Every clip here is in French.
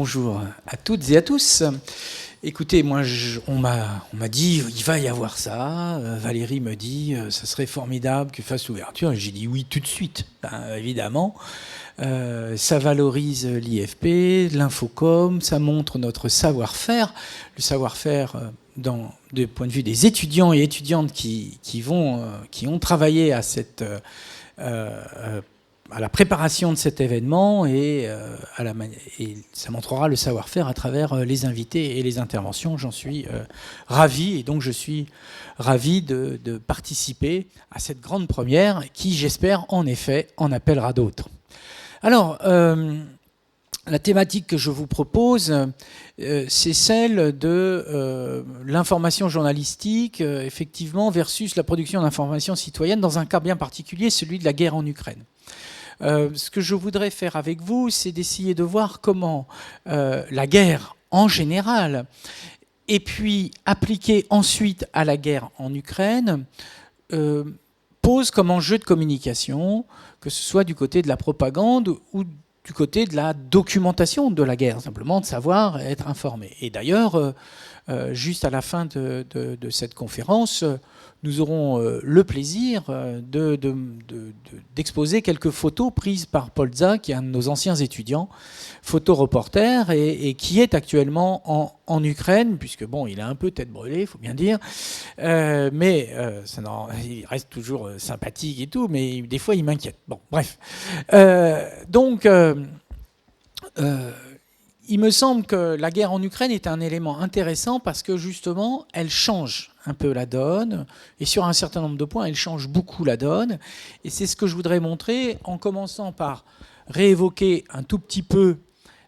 Bonjour à toutes et à tous. Écoutez, moi, on m'a dit, il va y avoir ça. Valérie me dit, ça serait formidable que fasse l'ouverture. Et j'ai dit oui tout de suite, évidemment. Ça valorise l'IFP, l'infocom, ça montre notre savoir-faire. Le savoir-faire du point de vue des étudiants et étudiantes qui ont travaillé à cette... à la préparation de cet événement et ça montrera le savoir-faire à travers les invités et les interventions. J'en suis ravi et donc je suis ravi de participer à cette grande première qui, j'espère, en effet, en appellera d'autres. Alors, la thématique que je vous propose, c'est celle de l'information journalistique, effectivement, versus la production d'informations citoyennes dans un cas bien particulier, celui de la guerre en Ukraine. Ce que je voudrais faire avec vous, c'est d'essayer de voir comment la guerre en général, et puis appliquée ensuite à la guerre en Ukraine, pose comme enjeu de communication, que ce soit du côté de la propagande ou du côté de la documentation de la guerre, simplement de savoir être informé. Et d'ailleurs, juste à la fin de cette conférence, nous aurons le plaisir d'exposer quelques photos prises par Paul Za, qui est un de nos anciens étudiants, photoreporter, et qui est actuellement en Ukraine, puisque bon, il a un peu tête brûlée, il faut bien dire, mais il reste toujours sympathique et tout, mais des fois il m'inquiète. Bon, bref. Il me semble que la guerre en Ukraine est un élément intéressant parce que justement, elle change un peu la donne, et sur un certain nombre de points, elle change beaucoup la donne. Et c'est ce que je voudrais montrer en commençant par réévoquer un tout petit peu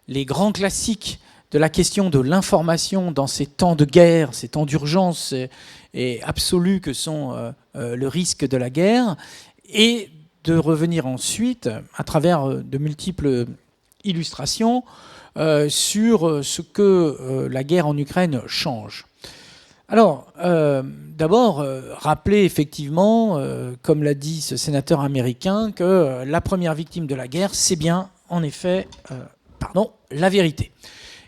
les grands classiques de la question de l'information dans ces temps de guerre, ces temps d'urgence et absolus que sont le risque de la guerre, et de revenir ensuite, à travers de multiples illustrations, sur ce que la guerre en Ukraine change. Alors, d'abord, rappeler effectivement, comme l'a dit ce sénateur américain, que la première victime de la guerre, c'est bien, en effet, la vérité.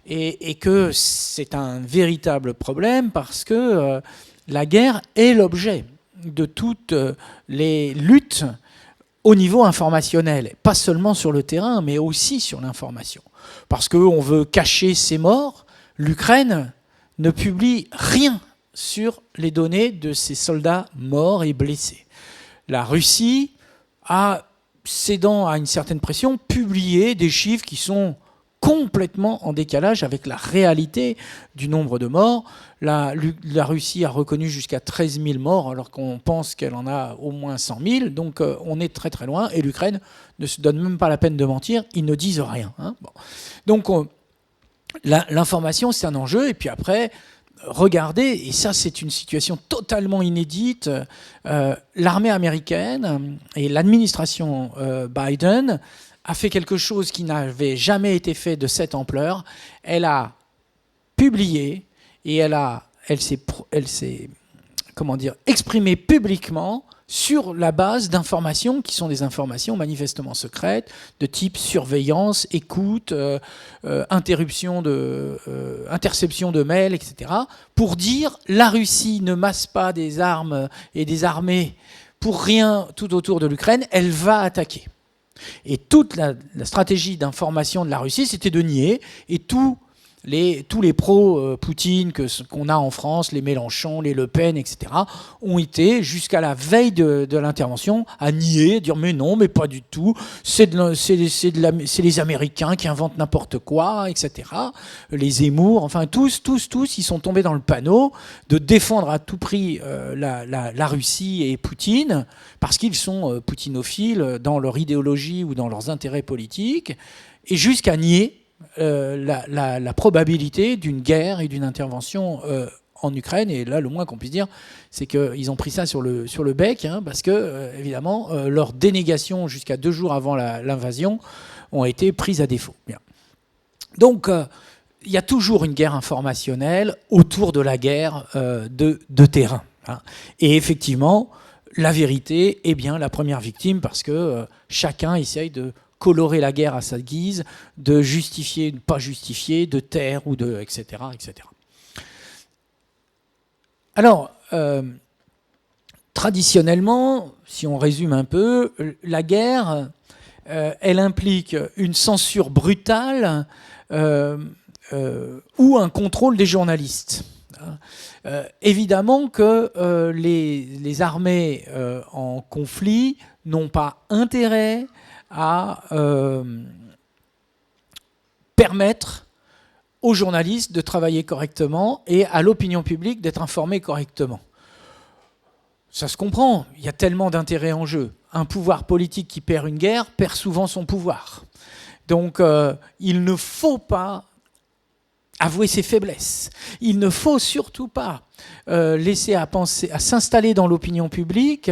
Et que c'est un véritable problème parce que la guerre est l'objet de toutes les luttes au niveau informationnel, pas seulement sur le terrain, mais aussi sur l'information. Parce qu'on veut cacher ses morts, l'Ukraine ne publie rien sur les données de ses soldats morts et blessés. La Russie a, cédant à une certaine pression, publié des chiffres qui sont complètement en décalage avec la réalité du nombre de morts. La Russie a reconnu jusqu'à 13 000 morts, alors qu'on pense qu'elle en a au moins 100 000. Donc on est très très loin. Et l'Ukraine ne se donne même pas la peine de mentir. Ils ne disent rien. Hein. Bon. Donc l'information, c'est un enjeu. Et puis après, regardez, et ça c'est une situation totalement inédite, l'armée américaine et l'administration Biden a fait quelque chose qui n'avait jamais été fait de cette ampleur. Elle a publié et elle s'est exprimée publiquement sur la base d'informations qui sont des informations manifestement secrètes, de type surveillance, écoute, interception de mails, etc., pour dire la Russie ne masse pas des armes et des armées pour rien tout autour de l'Ukraine, elle va attaquer. Et toute la stratégie d'information de la Russie, c'était de nier. Et tous les pro-Poutine qu'on a en France, les Mélenchon, les Le Pen, etc., ont été, jusqu'à la veille de l'intervention, à nier, à dire mais non, mais pas du tout, c'est les Américains qui inventent n'importe quoi, etc. Les Zemmour, enfin tous, ils sont tombés dans le panneau de défendre à tout prix la Russie et Poutine, parce qu'ils sont poutinophiles dans leur idéologie ou dans leurs intérêts politiques, et jusqu'à nier la probabilité d'une guerre et d'une intervention en Ukraine. Et là, le moins qu'on puisse dire, c'est qu'ils ont pris ça sur le bec, hein, parce que, évidemment, leurs dénégations jusqu'à 2 jours avant l'invasion ont été prises à défaut. Bien. Donc, il y a toujours une guerre informationnelle autour de la guerre de terrain. Hein. Et effectivement, la vérité est bien la première victime, parce que chacun essaye de colorer la guerre à sa guise, de justifier, de ne pas justifier, de taire, ou de etc. etc. Alors, traditionnellement, si on résume un peu, la guerre, elle implique une censure brutale ou un contrôle des journalistes. Évidemment que les armées en conflit n'ont pas intérêt à permettre aux journalistes de travailler correctement et à l'opinion publique d'être informée correctement. Ça se comprend, il y a tellement d'intérêts en jeu. Un pouvoir politique qui perd une guerre perd souvent son pouvoir. Donc il ne faut pas avouer ses faiblesses. Il ne faut surtout pas laisser à s'installer dans l'opinion publique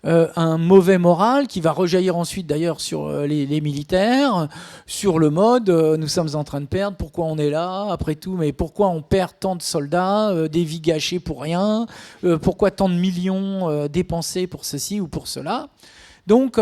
un mauvais moral qui va rejaillir ensuite d'ailleurs sur les militaires, sur le mode nous sommes en train de perdre, pourquoi on est là, après tout, mais pourquoi on perd tant de soldats, des vies gâchées pour rien, pourquoi tant de millions dépensés pour ceci ou pour cela. Donc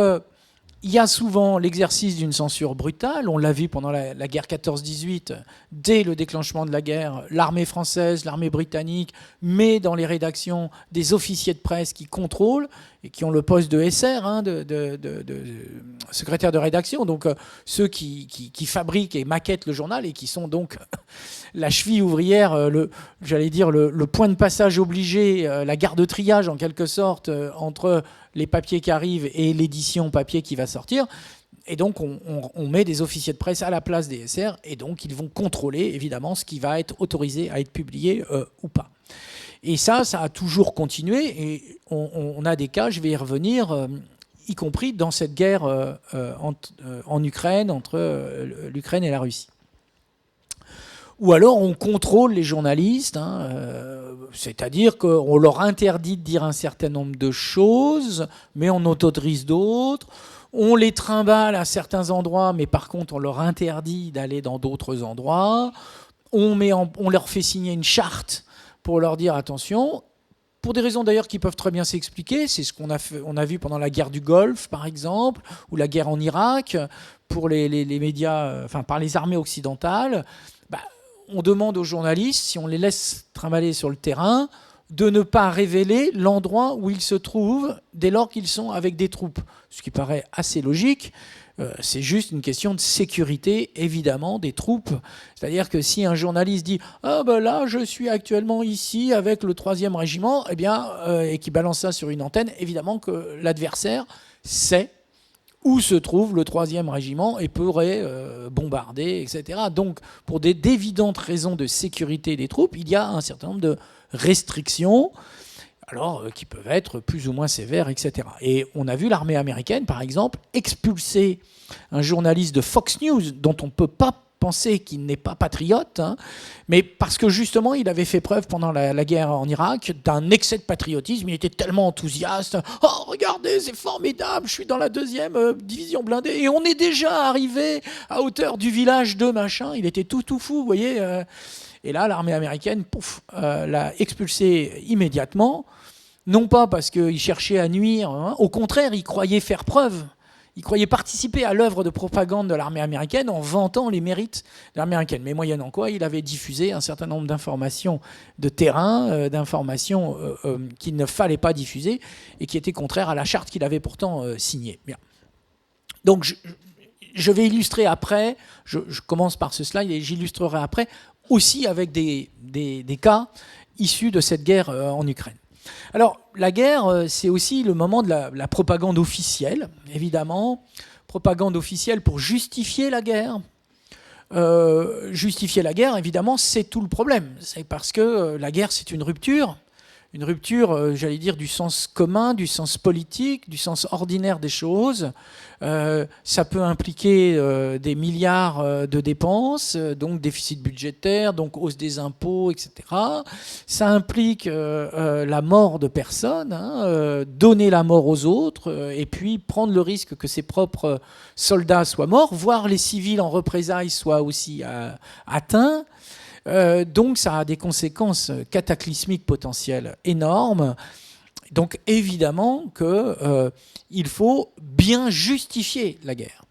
il y a souvent l'exercice d'une censure brutale. On l'a vu pendant la guerre 14-18. Dès le déclenchement de la guerre, l'armée française, l'armée britannique met dans les rédactions des officiers de presse qui contrôlent et qui ont le poste de SR, de secrétaire de rédaction. Donc ceux qui fabriquent et maquettent le journal et qui sont donc la cheville ouvrière, le point de passage obligé, la gare de triage en quelque sorte entre les papiers qui arrivent et l'édition papier qui va sortir. Et donc, on met des officiers de presse à la place des SR, et donc ils vont contrôler, évidemment, ce qui va être autorisé à être publié ou pas. Et ça a toujours continué, et on a des cas, je vais y revenir, y compris dans cette guerre en Ukraine, entre l'Ukraine et la Russie. Ou alors on contrôle les journalistes, c'est-à-dire qu'on leur interdit de dire un certain nombre de choses, mais on autorise d'autres. On les trimballe à certains endroits, mais par contre on leur interdit d'aller dans d'autres endroits. On leur fait signer une charte pour leur dire attention, pour des raisons d'ailleurs qui peuvent très bien s'expliquer. C'est ce qu'on a vu pendant la guerre du Golfe, par exemple, ou la guerre en Irak, pour les médias, par les armées occidentales. On demande aux journalistes, si on les laisse trimballer sur le terrain, de ne pas révéler l'endroit où ils se trouvent dès lors qu'ils sont avec des troupes. Ce qui paraît assez logique. C'est juste une question de sécurité, évidemment, des troupes. C'est-à-dire que si un journaliste dit « Ah ben là, je suis actuellement ici avec le 3e régiment », et qu'il balance ça sur une antenne, évidemment que l'adversaire sait où se trouve le 3e régiment et pourrait bombarder, etc. Donc, pour d'évidentes raisons de sécurité des troupes, il y a un certain nombre de restrictions, alors qui peuvent être plus ou moins sévères, etc. Et on a vu l'armée américaine, par exemple, expulser un journaliste de Fox News, dont on ne peut pas penser qu'il n'est pas patriote, mais parce que justement il avait fait preuve pendant la guerre en Irak d'un excès de patriotisme. Il était tellement enthousiaste. Oh regardez, c'est formidable, je suis dans la 2e division blindée et on est déjà arrivé à hauteur du village de machin. Il était tout fou, vous voyez. Et là l'armée américaine, pouf, l'a expulsé immédiatement. Non pas parce qu'il cherchait à nuire, au contraire, il croyait faire preuve. Il croyait participer à l'œuvre de propagande de l'armée américaine en vantant les mérites de l'armée américaine. Mais moyennant quoi, il avait diffusé un certain nombre d'informations de terrain, d'informations qu'il ne fallait pas diffuser et qui étaient contraires à la charte qu'il avait pourtant signée. Bien. Donc je vais illustrer après, je commence par ce slide et j'illustrerai après, aussi avec des cas issus de cette guerre en Ukraine. Alors, la guerre, c'est aussi le moment de la propagande officielle, évidemment. Propagande officielle pour justifier la guerre. Justifier la guerre, évidemment, c'est tout le problème. C'est parce que la guerre, c'est une rupture, j'allais dire, du sens commun, du sens politique, du sens ordinaire des choses. Ça peut impliquer des milliards de dépenses, donc déficit budgétaire, donc hausse des impôts, etc. Ça implique la mort de personnes, donner la mort aux autres, et puis prendre le risque que ses propres soldats soient morts, voire les civils en représailles soient aussi atteints. Donc ça a des conséquences cataclysmiques potentielles énormes. Donc évidemment qu'il faut bien justifier la guerre.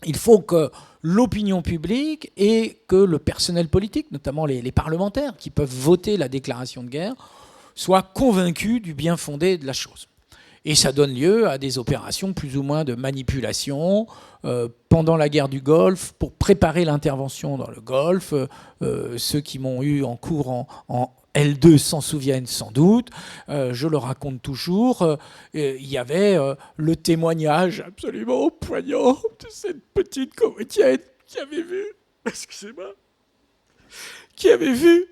il faut que l'opinion publique et que le personnel politique, notamment les parlementaires qui peuvent voter la déclaration de guerre, soient convaincus du bien fondé de la chose. Et ça donne lieu à des opérations plus ou moins de manipulation pendant la guerre du Golfe, pour préparer l'intervention dans le Golfe. Ceux qui m'ont eu en cours en L2 s'en souviennent sans doute. Je le raconte toujours. Il y avait le témoignage absolument poignant de cette petite Koweïtienne qui avait vu, excusez-moi, qui avait vu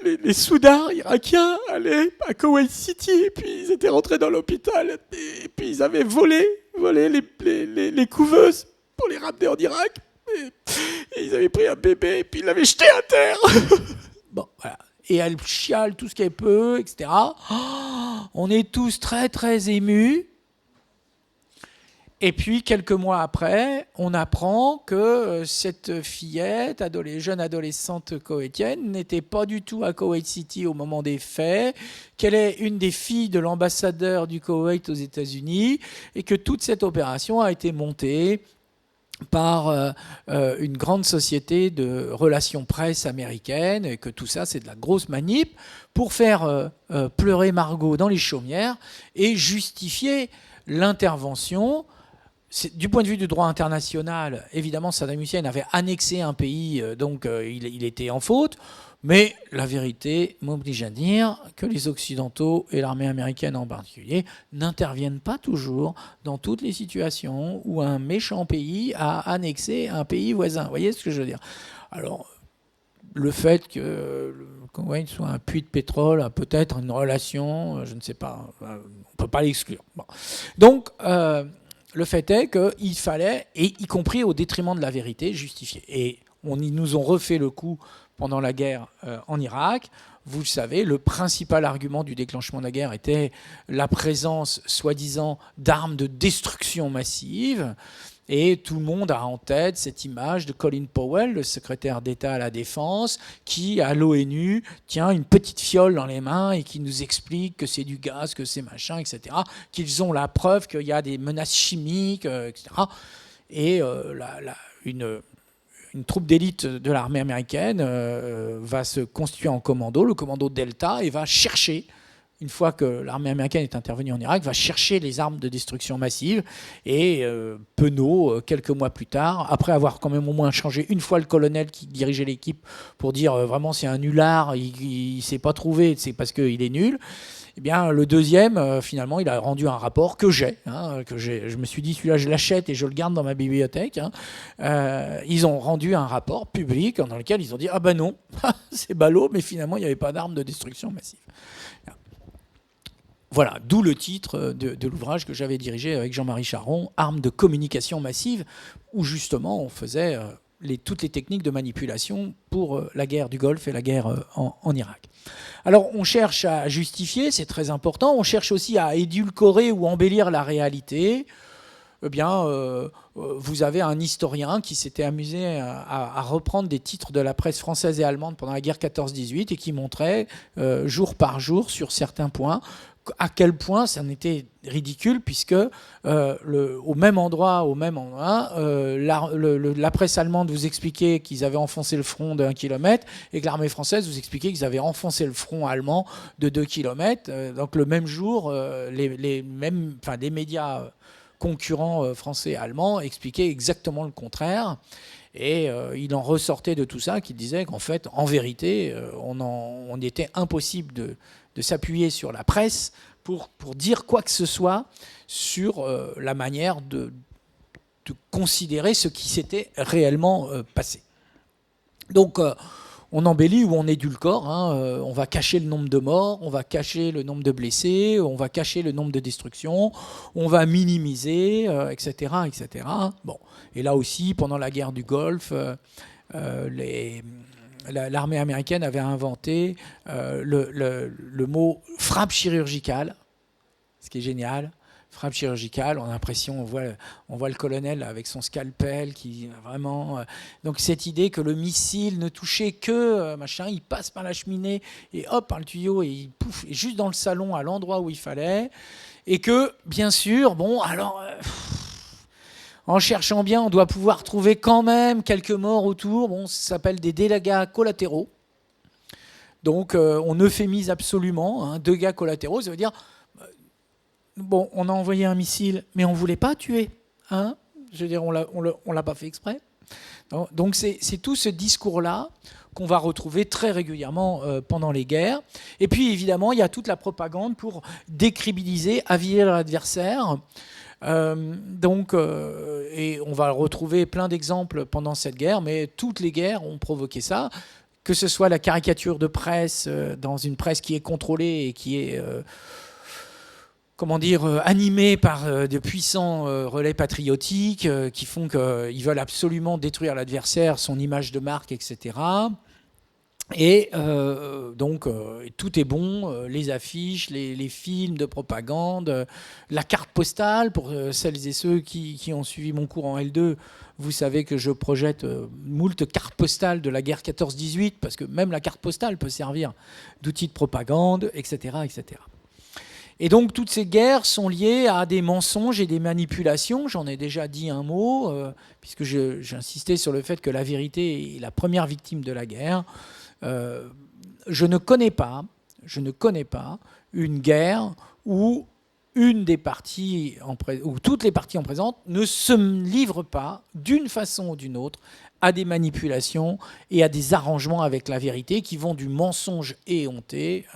les soudards irakiens allaient à Koweït City, et puis ils étaient rentrés dans l'hôpital, et puis ils avaient volé les couveuses pour les ramener en Irak, et ils avaient pris un bébé, et puis ils l'avaient jeté à terre. Bon, voilà. Et elle chiale tout ce qu'elle peut, etc. On est tous très, très émus. Et puis, quelques mois après, on apprend que cette fillette, jeune adolescente koweïtienne, n'était pas du tout à Koweït City au moment des faits, qu'elle est une des filles de l'ambassadeur du Koweït aux États-Unis, et que toute cette opération a été montée par une grande société de relations presse américaine, et que tout ça, c'est de la grosse manip pour faire pleurer Margot dans les chaumières et justifier l'intervention. Du point de vue du droit international, évidemment, Saddam Hussein avait annexé un pays, donc il était en faute. Mais la vérité m'oblige à dire que les Occidentaux, et l'armée américaine en particulier, n'interviennent pas toujours dans toutes les situations où un méchant pays a annexé un pays voisin. Vous voyez ce que je veux dire? Alors, le fait que le Koweït soit un puits de pétrole a peut-être une relation, je ne sais pas, on ne peut pas l'exclure. Bon. Donc, le fait est qu'il fallait, et y compris au détriment de la vérité, justifier. Et ils nous ont refait le coup pendant la guerre en Irak. Vous le savez, le principal argument du déclenchement de la guerre était la présence, soi-disant, d'armes de destruction massive. Et tout le monde a en tête cette image de Colin Powell, le secrétaire d'État à la Défense, qui, à l'ONU, tient une petite fiole dans les mains et qui nous explique que c'est du gaz, que c'est machin, etc., qu'ils ont la preuve qu'il y a des menaces chimiques, etc. Et une troupe d'élite de l'armée américaine va se constituer en commando, le commando Delta, et va chercher, une fois que l'armée américaine est intervenue en Irak, va chercher les armes de destruction massive. Et Penaud, quelques mois plus tard, après avoir quand même au moins changé une fois le colonel qui dirigeait l'équipe pour dire vraiment c'est un nulard, il ne s'est pas trouvé, c'est parce qu'il est nul. Eh bien, le deuxième, finalement, il a rendu un rapport que j'ai. Je me suis dit, celui-là, je l'achète et je le garde dans ma bibliothèque. Ils ont rendu un rapport public dans lequel ils ont dit « Ah ben non, c'est ballot, mais finalement, il n'y avait pas d'armes de destruction massive. » Voilà, d'où le titre de l'ouvrage que j'avais dirigé avec Jean-Marie Charon, « Armes de communication massive », où justement, on faisait toutes les techniques de manipulation pour la guerre du Golfe et la guerre en Irak. Alors on cherche à justifier, c'est très important, on cherche aussi à édulcorer ou embellir la réalité. Eh bien, vous avez un historien qui s'était amusé à reprendre des titres de la presse française et allemande pendant la guerre 14-18 et qui montrait jour par jour sur certains points à quel point ça en était ridicule, puisque au même endroit, la presse allemande vous expliquait qu'ils avaient enfoncé le front d'1 kilomètre et que l'armée française vous expliquait qu'ils avaient enfoncé le front allemand de 2 kilomètres. Donc le même jour, des médias concurrents français et allemands expliquaient exactement le contraire. Et il en ressortait de tout ça qu'il disait qu'en fait, en vérité, on était impossible de s'appuyer sur la presse pour dire quoi que ce soit sur la manière de considérer ce qui s'était réellement passé. Donc, on embellit ou on édulcore. On va cacher le nombre de morts, on va cacher le nombre de blessés, on va cacher le nombre de destructions, on va minimiser, etc., etc. Bon. Et là aussi, pendant la guerre du Golfe, l'armée américaine avait inventé le mot frappe chirurgicale, ce qui est génial. Frappe chirurgicale, on a l'impression, on voit le colonel avec son scalpel qui vraiment... donc cette idée que le missile ne touchait que machin, il passe par la cheminée et hop, par le tuyau, et il pouf, et juste dans le salon, à l'endroit où il fallait. Et que, bien sûr, bon, alors... En cherchant bien, on doit pouvoir trouver quand même quelques morts autour. Bon, ça s'appelle des dégâts collatéraux. Donc, on euphémise absolument. Hein, dégâts collatéraux, ça veut dire, bon, on a envoyé un missile, mais on ne voulait pas tuer. Hein, je veux dire, on l'a pas fait exprès. Donc, c'est tout ce discours-là qu'on va retrouver très régulièrement pendant les guerres. Et puis, évidemment, il y a toute la propagande pour décrédibiliser, aviler l'adversaire. Et on va retrouver plein d'exemples pendant cette guerre, mais toutes les guerres ont provoqué ça, que ce soit la caricature de presse dans une presse qui est contrôlée et qui est animée par de puissants relais patriotiques qui font qu'ils veulent absolument détruire l'adversaire, son image de marque, etc. Et tout est bon, les affiches, les films de propagande, la carte postale, pour celles et ceux qui ont suivi mon cours en L2, vous savez que je projette moult cartes postales de la guerre 14-18, parce que même la carte postale peut servir d'outil de propagande, etc., etc. Et donc toutes ces guerres sont liées à des mensonges et des manipulations. J'en ai déjà dit un mot, puisque j'insistais sur le fait que la vérité est la première victime de la guerre. Je ne connais pas une guerre où toutes les parties en présence ne se livrent pas d'une façon ou d'une autre à des manipulations et à des arrangements avec la vérité qui vont du mensonge éhonté.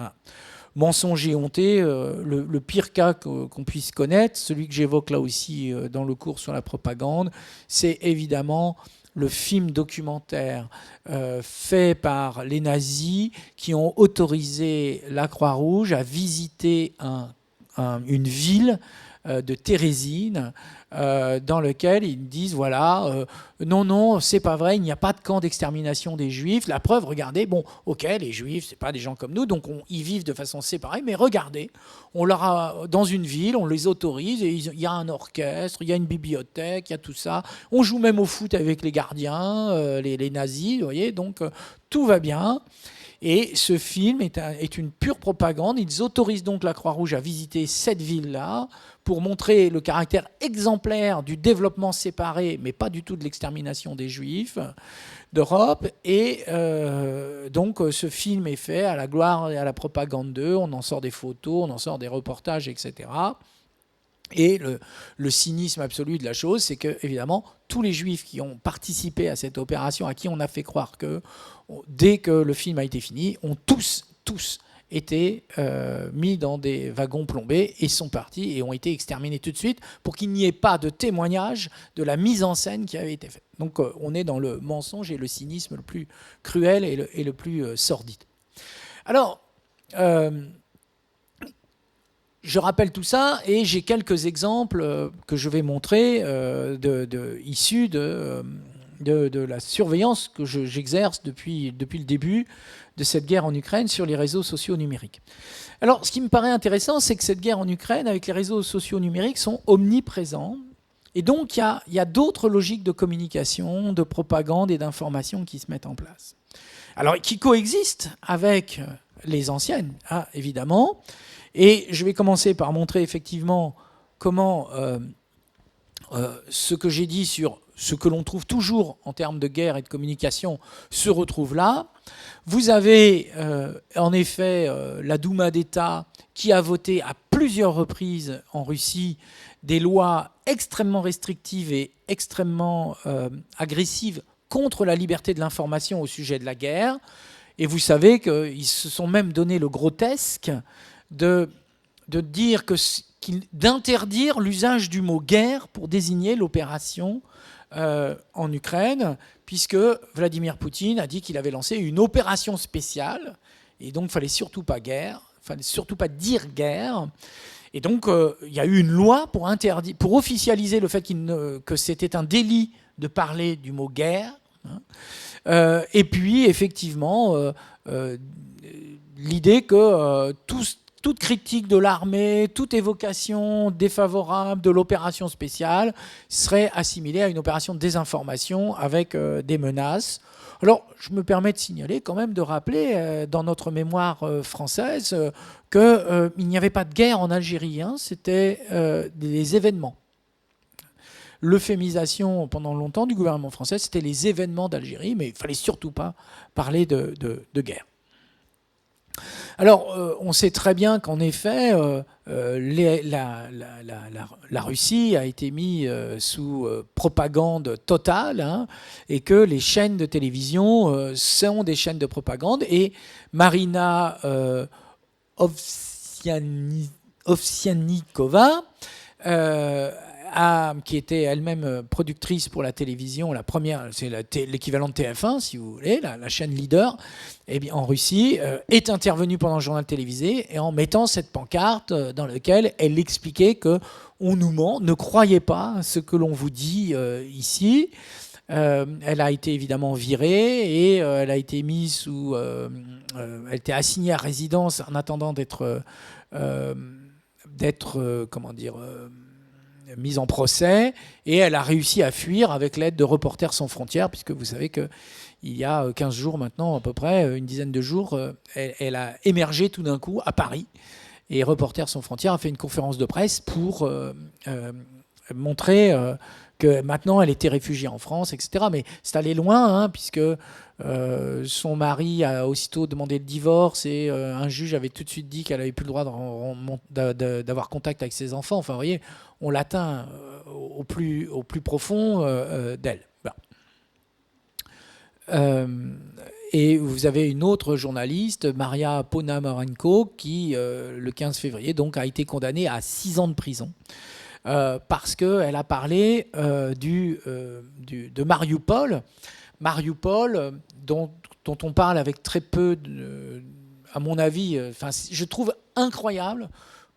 Mensonge éhonté, le pire cas qu'on puisse connaître, celui que j'évoque là aussi dans le cours sur la propagande, c'est évidemment le film documentaire fait par les nazis qui ont autorisé la Croix-Rouge à visiter une ville de Térésine dans lequel ils disent voilà, non, c'est pas vrai, il n'y a pas de camp d'extermination des Juifs. La preuve, regardez, bon, ok, les Juifs, c'est pas des gens comme nous, donc ils vivent de façon séparée, mais regardez, on leur a, dans une ville, on les autorise, et il y a un orchestre, il y a une bibliothèque, il y a tout ça. On joue même au foot avec les gardiens, les nazis, vous voyez, donc tout va bien. Et ce film est une pure propagande. Ils autorisent donc la Croix-Rouge à visiter cette ville-là pour montrer le caractère exemplaire du développement séparé, mais pas du tout de l'extermination des Juifs d'Europe. Et donc ce film est fait à la gloire et à la propagande d'eux. On en sort des photos, on en sort des reportages, etc. Et le cynisme absolu de la chose, c'est que, évidemment, tous les Juifs qui ont participé à cette opération, à qui on a fait croire que, dès que le film a été fini, ont tous été mis dans des wagons plombés et sont partis et ont été exterminés tout de suite pour qu'il n'y ait pas de témoignage de la mise en scène qui avait été faite. Donc on est dans le mensonge et le cynisme le plus cruel et le plus sordide. Alors, je rappelle tout ça et j'ai quelques exemples que je vais montrer issus de la surveillance que j'exerce depuis le début de cette guerre en Ukraine sur les réseaux sociaux numériques. Alors, ce qui me paraît intéressant, c'est que cette guerre en Ukraine, avec les réseaux sociaux numériques, sont omniprésents. Et donc, il y a d'autres logiques de communication, de propagande et d'information qui se mettent en place. Alors, qui coexistent avec les anciennes, évidemment. Et je vais commencer par montrer effectivement comment ce que j'ai dit sur ce que l'on trouve toujours en termes de guerre et de communication se retrouve là. Vous avez en effet la Douma d'État qui a voté à plusieurs reprises en Russie des lois extrêmement restrictives et extrêmement agressives contre la liberté de l'information au sujet de la guerre. Et vous savez qu'ils se sont même donné le grotesque d'interdire l'usage du mot guerre pour désigner l'opération en Ukraine, puisque Vladimir Poutine a dit qu'il avait lancé une opération spéciale, et donc il ne fallait surtout pas guerre, il ne fallait surtout pas dire guerre. Et donc il y a eu une loi pour officialiser le fait que c'était un délit de parler du mot guerre. Et puis effectivement, l'idée que toute critique de l'armée, toute évocation défavorable de l'opération spéciale serait assimilée à une opération de désinformation avec des menaces. Alors, je me permets de signaler, quand même, de rappeler dans notre mémoire française qu'il n'y avait pas de guerre en Algérie, c'était des événements. l'euphémisation pendant longtemps du gouvernement français, c'était les événements d'Algérie, mais il ne fallait surtout pas parler de guerre. Alors, on sait très bien qu'en effet, la Russie a été mise sous propagande totale, hein, et que les chaînes de télévision sont des chaînes de propagande. Et Marina Ovsiannikova, qui était elle-même productrice pour la télévision, la première, c'est l'équivalent de TF1, si vous voulez, la chaîne leader, eh bien, en Russie, est intervenue pendant le journal télévisé et en mettant cette pancarte dans laquelle elle expliquait que on nous ment, ne croyez pas ce que l'on vous dit ici. Elle a été évidemment virée et elle a été mise sous, elle était assignée à résidence en attendant d'être comment dire, mise en procès, et elle a réussi à fuir avec l'aide de Reporters sans frontières, puisque vous savez qu'il y a 15 jours maintenant, à peu près, une dizaine de jours, elle a émergé tout d'un coup à Paris, et Reporters sans frontières a fait une conférence de presse pour montrer que maintenant elle était réfugiée en France, etc. Mais c'est allé loin, hein, puisque son mari a aussitôt demandé le divorce et un juge avait tout de suite dit qu'elle n'avait plus le droit d'avoir contact avec ses enfants. Enfin, vous voyez, on l'atteint au plus profond d'elle. Voilà. Et vous avez une autre journaliste, Maria Ponomarenko, qui, le 15 février, donc, a été condamnée à 6 ans de prison. Parce qu'elle a parlé de Mariupol. Mariupol, dont on parle avec très peu, à mon avis, je trouve incroyable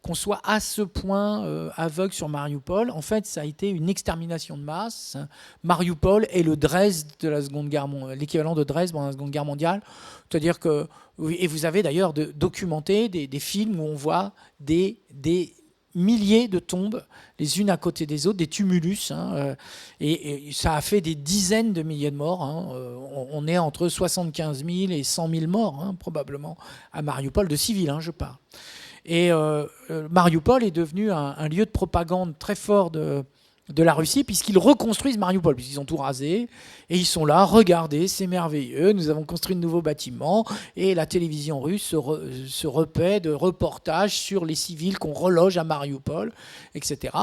qu'on soit à ce point aveugle sur Mariupol. En fait, ça a été une extermination de masse. Mariupol est le Dresde de la Seconde Guerre mondiale, l'équivalent de Dresde pendant la Seconde Guerre mondiale. C'est-à-dire que, et vous avez d'ailleurs documenté des films où on voit des milliers de tombes, les unes à côté des autres, des tumulus, hein, et ça a fait des dizaines de milliers de morts. Hein. On est entre 75 000 et 100 000 morts, hein, probablement, à Mariupol, de civils, hein, je parle. Et Mariupol est devenu un lieu de propagande très fort de la Russie, puisqu'ils reconstruisent Mariupol, puisqu'ils ont tout rasé, et ils sont là, regardez, c'est merveilleux, nous avons construit de nouveaux bâtiments, et la télévision russe se repaît de reportages sur les civils qu'on reloge à Mariupol, etc.,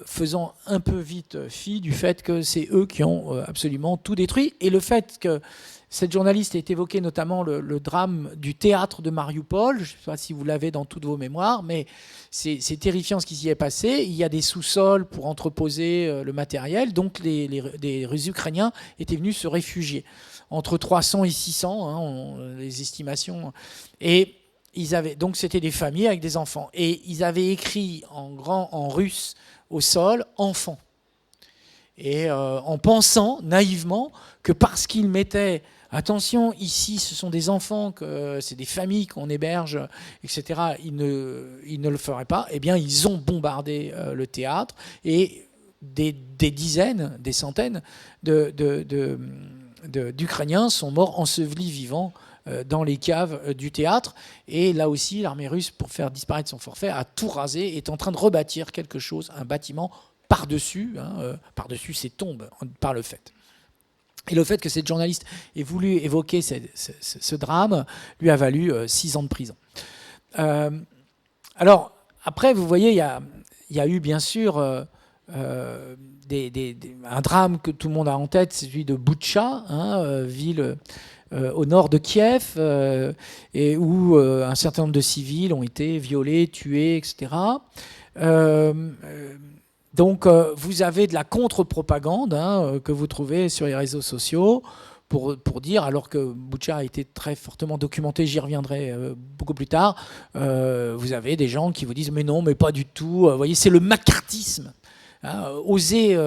faisant un peu vite fi du fait que c'est eux qui ont absolument tout détruit, et le fait que cette journaliste ait évoqué notamment le drame du théâtre de Mariupol. Je ne sais pas si vous l'avez dans toutes vos mémoires, mais c'est terrifiant ce qui s'y est passé. Il y a des sous-sols pour entreposer le matériel. Donc les Russes ukrainiens étaient venus se réfugier. Entre 300 et 600, hein, les estimations. Et donc c'était des familles avec des enfants. Et ils avaient écrit en russe au sol « enfants ». Et en pensant naïvement que parce qu'ils mettaient attention, ici, ce sont des enfants, c'est des familles qu'on héberge, etc. Ils ne le feraient pas. Eh bien, ils ont bombardé le théâtre et des dizaines, des centaines d'Ukrainiens sont morts ensevelis vivants dans les caves du théâtre. Et là aussi, l'armée russe, pour faire disparaître son forfait, a tout rasé, est en train de rebâtir quelque chose, un bâtiment par-dessus, par-dessus ces tombes, par le fait. Et le fait que cette journaliste ait voulu évoquer ce drame lui a valu 6 ans de prison. Alors, après, vous voyez, il y a eu bien sûr un drame que tout le monde a en tête, c'est celui de Boutcha, hein, ville au nord de Kiev, et où un certain nombre de civils ont été violés, tués, etc. Donc, vous avez de la contre-propagande, hein, que vous trouvez sur les réseaux sociaux pour dire, alors que Boutcha a été très fortement documenté, j'y reviendrai beaucoup plus tard, vous avez des gens qui vous disent « mais non, mais pas du tout ». Vous voyez, c'est le macartisme. Hein, oser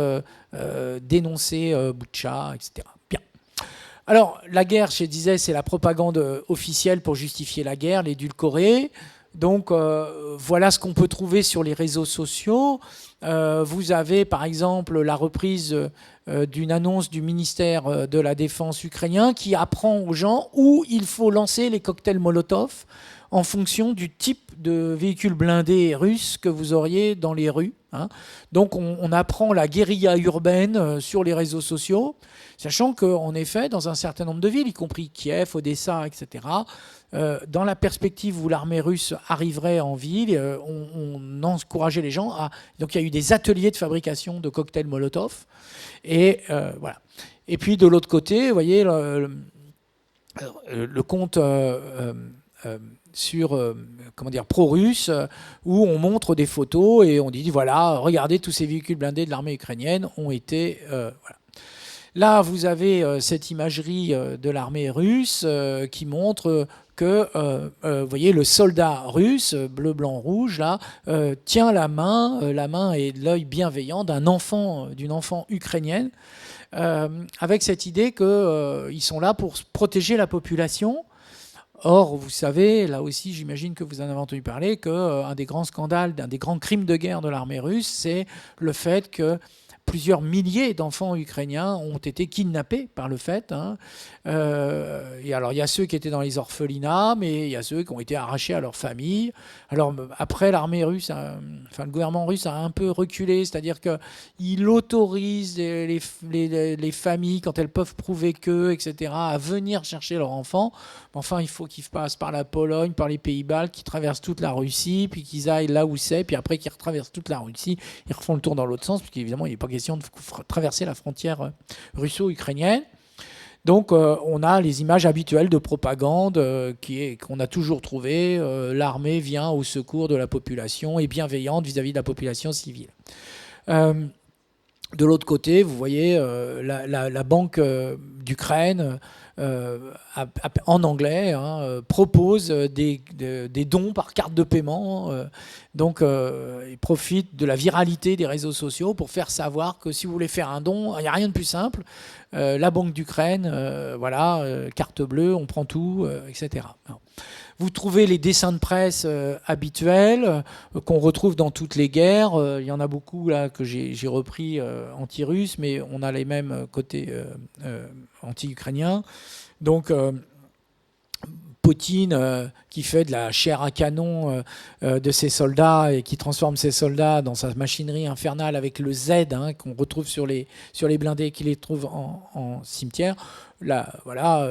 dénoncer Boutcha, etc. Bien. Alors, la guerre, je disais, c'est la propagande officielle pour justifier la guerre, l'édulcorer. Donc, voilà ce qu'on peut trouver sur les réseaux sociaux. Vous avez, par exemple, la reprise d'une annonce du ministère de la Défense ukrainien qui apprend aux gens où il faut lancer les cocktails Molotov en fonction du type de véhicule blindé russe que vous auriez dans les rues. hein. Donc on apprend la guérilla urbaine sur les réseaux sociaux, sachant qu'en effet, dans un certain nombre de villes, y compris Kiev, Odessa, etc., dans la perspective où l'armée russe arriverait en ville, on encourageait les gens à... Donc il y a eu des ateliers de fabrication de cocktails Molotov. Et voilà. Et puis de l'autre côté, vous voyez, le compte sur comment dire, pro-russe, où on montre des photos et on dit voilà, regardez, tous ces véhicules blindés de l'armée ukrainienne ont été... voilà. Là, vous avez cette imagerie de l'armée russe qui montre que, vous voyez, le soldat russe, bleu, blanc, rouge, là, tient la main et l'œil bienveillant d'une enfant ukrainienne, avec cette idée qu'ils sont là pour protéger la population. Or, vous savez, là aussi, j'imagine que vous en avez entendu parler, qu'un des grands scandales, un des grands crimes de guerre de l'armée russe, c'est le fait que plusieurs milliers d'enfants ukrainiens ont été kidnappés par le fait. Hein. Et alors, il y a ceux qui étaient dans les orphelinats, mais il y a ceux qui ont été arrachés à leur famille. Alors, après, l'armée russe, enfin, le gouvernement russe a un peu reculé, c'est-à-dire qu'il autorise les familles, quand elles peuvent prouver qu'eux, etc., à venir chercher leurs enfants. Enfin, il faut qu'ils passent par la Pologne, par les Pays-Baltes, qu'ils traversent toute la Russie, puis qu'ils aillent là où c'est, puis après qu'ils retraversent toute la Russie, ils refont le tour dans l'autre sens, parce qu'évidemment, il n'est pas question de traverser la frontière russo-ukrainienne. Donc, on a les images habituelles de propagande qu'on a toujours trouvées. L'armée vient au secours de la population et bienveillante vis-à-vis de la population civile. De l'autre côté, vous voyez la Banque d'Ukraine, en anglais, hein, propose des dons par carte de paiement. Donc, ils profitent de la viralité des réseaux sociaux pour faire savoir que si vous voulez faire un don, il n'y a rien de plus simple. La Banque d'Ukraine, voilà, carte bleue, on prend tout, etc. Alors, vous trouvez les dessins de presse habituels qu'on retrouve dans toutes les guerres. Il y en a beaucoup là que j'ai repris anti-russes, mais on a les mêmes côté anti-ukrainiens. Donc Poutine qui fait de la chair à canon de ses soldats et qui transforme ses soldats dans sa machinerie infernale avec le Z hein, qu'on retrouve sur les blindés et qui les trouve en cimetière. Là, voilà,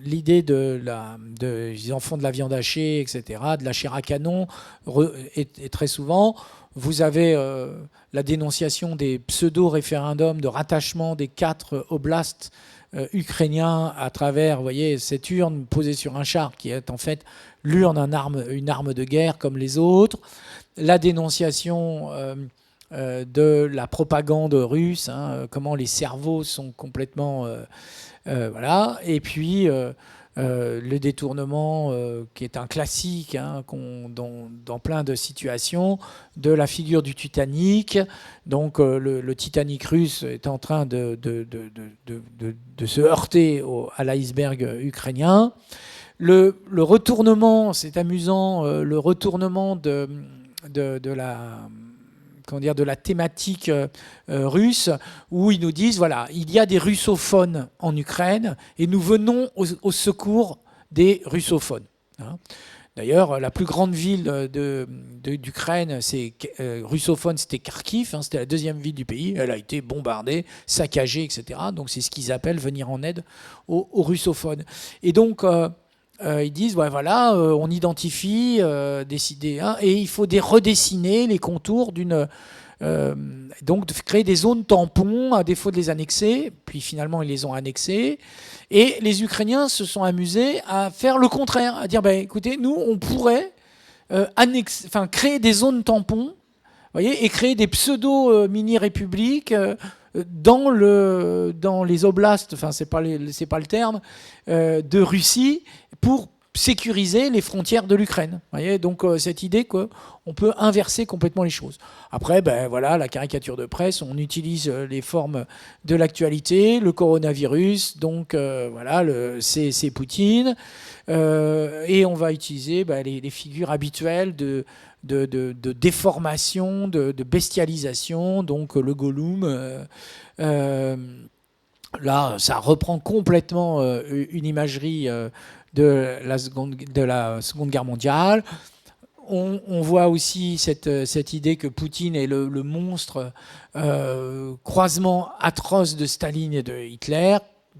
l'idée ils en font de la viande hachée, etc., de la chair à canon, est très souvent. Vous avez la dénonciation des pseudo-référendums de rattachement des 4 oblasts ukrainiens à travers, vous voyez, cette urne posée sur un char qui est en fait l'urne, une arme de guerre comme les autres. La dénonciation de la propagande russe, hein, comment les cerveaux sont complètement... voilà. Et puis... le détournement, qui est un classique hein, dans plein de situations, de la figure du Titanic. Donc le Titanic russe est en train de se heurter à l'iceberg ukrainien. Le retournement, c'est amusant, le retournement de la thématique russe, où ils nous disent, voilà, il y a des russophones en Ukraine et nous venons au secours des russophones. Hein. D'ailleurs, la plus grande ville d'Ukraine, russophone, c'était Kharkiv, hein, c'était la deuxième ville du pays. Elle a été bombardée, saccagée, etc. Donc c'est ce qu'ils appellent venir en aide aux russophones. Et donc... ils disent, ouais, voilà, on identifie, décider, hein, et il faut redessiner les contours donc de créer des zones tampons à défaut de les annexer. Puis finalement, ils les ont annexées. Et les Ukrainiens se sont amusés à faire le contraire, à dire, écoutez, nous, on pourrait créer des zones tampons, voyez, et créer des pseudo-mini-républiques dans les oblasts, enfin c'est pas le terme, de Russie pour sécuriser les frontières de l'Ukraine. Voyez, donc cette idée qu'on peut inverser complètement les choses. Après, voilà, la caricature de presse, on utilise les formes de l'actualité, le coronavirus, donc voilà, c'est Poutine, et on va utiliser les figures habituelles de déformation, de bestialisation, donc le Gollum. Là, ça reprend complètement une imagerie de la Seconde Guerre mondiale. On voit aussi cette idée que Poutine est le monstre croisement atroce de Staline et de Hitler,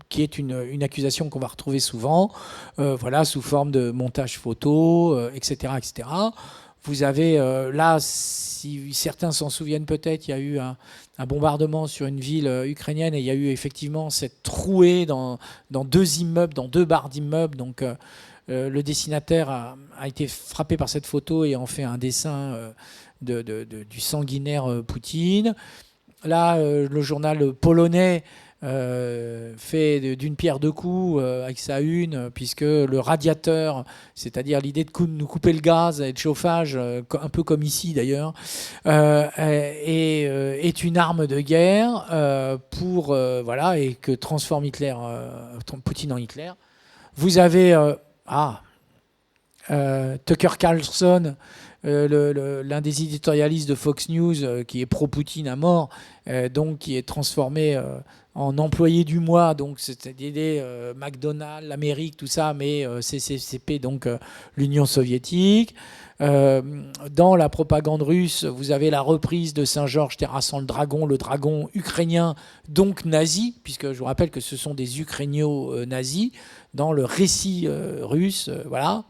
qui est une accusation qu'on va retrouver souvent, voilà, sous forme de montage photo, etc., etc. Vous avez là, si certains s'en souviennent peut-être, il y a eu un bombardement sur une ville ukrainienne et il y a eu effectivement cette trouée dans deux immeubles, dans deux barres d'immeubles. Donc le dessinateur a été frappé par cette photo et en fait un dessin du sanguinaire Poutine. Là, le journal polonais fait d'une pierre deux coups avec sa une, puisque le radiateur, c'est-à-dire l'idée de nous couper le gaz et le chauffage, un peu comme ici d'ailleurs, est une arme de guerre pour voilà, et que transforme Hitler, Poutine en Hitler. Vous avez Tucker Carlson, l'un des éditorialistes de Fox News, qui est pro-Poutine à mort, donc qui est transformé en employé du mois, donc c'est-à-dire McDonald's, l'Amérique, tout ça, mais CCCP, donc l'Union soviétique. Dans la propagande russe, vous avez la reprise de Saint-Georges terrassant le dragon ukrainien, donc nazi, puisque je vous rappelle que ce sont des Ukrainios-nazis, dans le récit russe, voilà.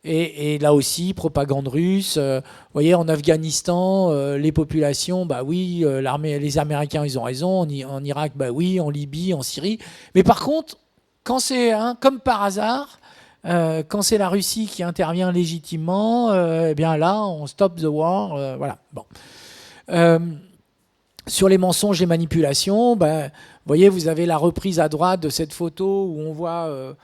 Et là aussi, propagande russe. Vous voyez, en Afghanistan, les populations, bah oui, les Américains, ils ont raison. En Irak, bah oui, en Libye, en Syrie. Mais par contre, quand c'est, comme par hasard, quand c'est la Russie qui intervient légitimement, eh bien là, on stop the war. Voilà. Bon. Sur les mensonges et manipulations, bah, vous voyez, vous avez la reprise à droite de cette photo où on voit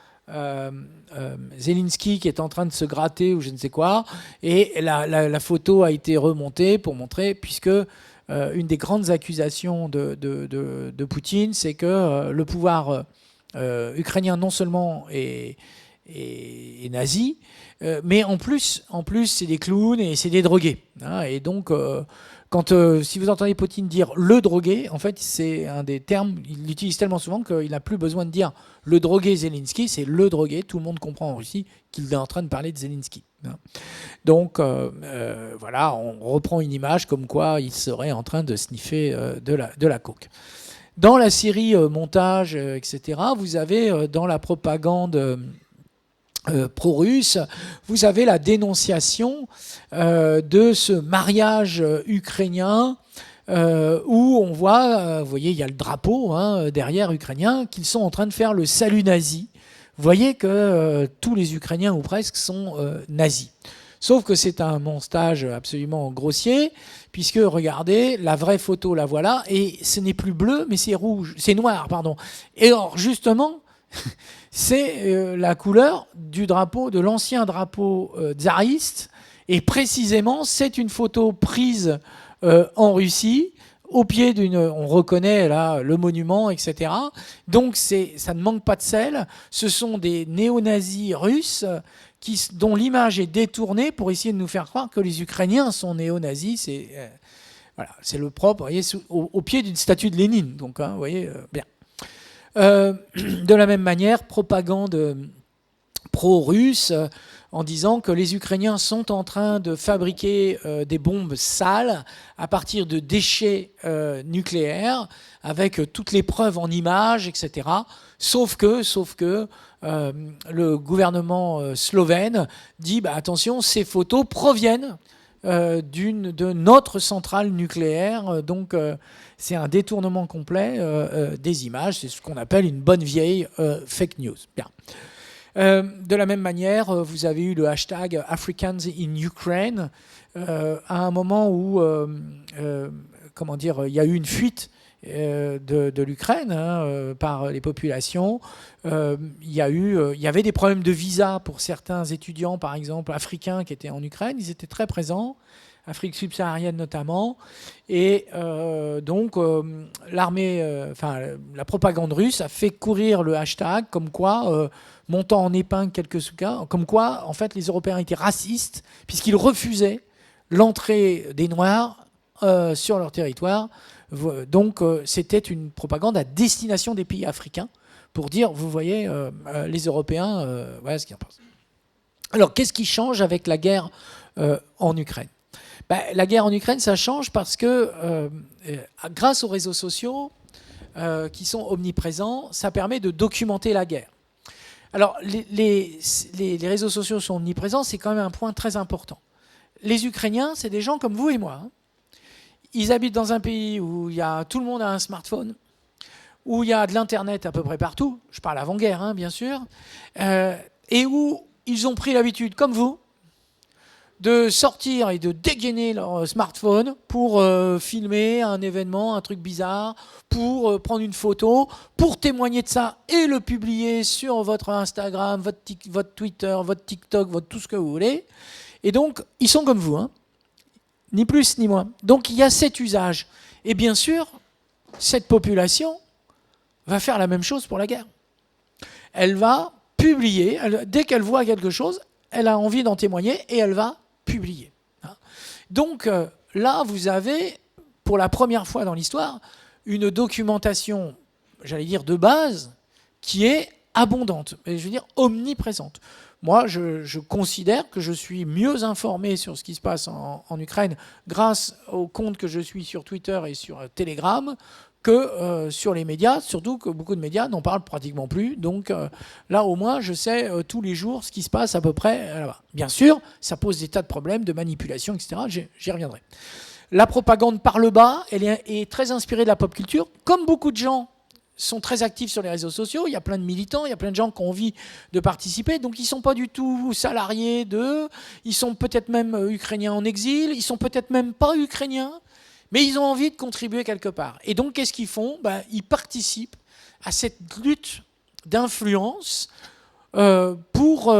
Zelensky qui est en train de se gratter ou je ne sais quoi, et la photo a été remontée pour montrer, puisque une des grandes accusations de Poutine, c'est que le pouvoir ukrainien non seulement est nazi, mais en plus c'est des clowns et c'est des drogués. Hein, et donc, si vous entendez Poutine dire le drogué, en fait, c'est un des termes, il l'utilise tellement souvent qu'il n'a plus besoin de dire le drogué Zelensky, c'est le drogué. Tout le monde comprend en Russie qu'il est en train de parler de Zelensky. Hein. Donc, voilà, on reprend une image comme quoi il serait en train de sniffer de la coke. Dans la série montage, etc., vous avez dans la propagande pro-russe, vous avez la dénonciation de ce mariage ukrainien où on voit, vous voyez, il y a le drapeau derrière ukrainien, qu'ils sont en train de faire le salut nazi. Vous voyez que tous les Ukrainiens, ou presque, sont nazis. Sauf que c'est un montage absolument grossier, puisque, regardez, la vraie photo, la voilà, et ce n'est plus bleu, mais c'est rouge, c'est noir, pardon. Et alors, justement, c'est la couleur du drapeau, de l'ancien drapeau tsariste, et précisément, c'est une photo prise en Russie, au pied on reconnaît là le monument, etc. Donc ça ne manque pas de sel. Ce sont des néo-nazis russes dont l'image est détournée pour essayer de nous faire croire que les Ukrainiens sont néo-nazis. Voilà, c'est le propre, vous voyez, au pied d'une statue de Lénine. Donc, vous voyez, bien. De la même manière, propagande pro-russe en disant que les Ukrainiens sont en train de fabriquer des bombes sales à partir de déchets nucléaires, avec toutes les preuves en images, etc. Sauf que le gouvernement slovène dit attention, ces photos proviennent de notre centrale nucléaire, donc c'est un détournement complet des images, c'est ce qu'on appelle une bonne vieille fake news. Bien. De la même manière, vous avez eu le hashtag Africans in Ukraine à un moment où comment dire, il y a eu une fuite de l'Ukraine par les populations. Il y avait des problèmes de visa pour certains étudiants, par exemple africains qui étaient en Ukraine. Ils étaient très présents, Afrique subsaharienne notamment. Et donc l'armée, la propagande russe a fait courir le hashtag comme quoi, montant en épingle quelques cas, comme quoi en fait les Européens étaient racistes puisqu'ils refusaient l'entrée des Noirs sur leur territoire. Donc c'était une propagande à destination des pays africains pour dire, vous voyez, les Européens, voilà ce qu'ils en pensent. Alors, qu'est-ce qui change avec la guerre en Ukraine ? La guerre en Ukraine, ça change parce que grâce aux réseaux sociaux qui sont omniprésents, ça permet de documenter la guerre. Alors, les réseaux sociaux sont omniprésents, c'est quand même un point très important. Les Ukrainiens, c'est des gens comme vous et moi. Hein. Ils habitent dans un pays où tout le monde a un smartphone, où il y a de l'Internet à peu près partout, je parle avant-guerre, hein, bien sûr, et où ils ont pris l'habitude, comme vous, de sortir et de dégainer leur smartphone pour filmer un événement, un truc bizarre, pour prendre une photo, pour témoigner de ça et le publier sur votre Instagram, votre Twitter, votre TikTok, tout ce que vous voulez. Et donc, ils sont comme vous, hein, ni plus ni moins. Donc, il y a cet usage. Et bien sûr, cette population va faire la même chose pour la guerre. Elle va publier, dès qu'elle voit quelque chose, elle a envie d'en témoigner et elle va publier. Donc là, vous avez, pour la première fois dans l'histoire, une documentation, j'allais dire de base, qui est abondante, je veux dire omniprésente. Moi, je considère que je suis mieux informé sur ce qui se passe en Ukraine grâce aux comptes que je suis sur Twitter et sur Telegram que sur les médias, surtout que beaucoup de médias n'en parlent pratiquement plus. Donc là, au moins, je sais tous les jours ce qui se passe à peu près là-bas. Bien sûr, ça pose des tas de problèmes de manipulation, etc. J'y reviendrai. La propagande par le bas, elle est très inspirée de la pop culture. Comme beaucoup de gens sont très actifs sur les réseaux sociaux, il y a plein de militants, il y a plein de gens qui ont envie de participer, donc ils ne sont pas du tout salariés d'eux, ils sont peut-être même ukrainiens en exil, ils ne sont peut-être même pas ukrainiens, mais ils ont envie de contribuer quelque part. Et donc, qu'est-ce qu'ils font ? Ils participent à cette lutte d'influence pour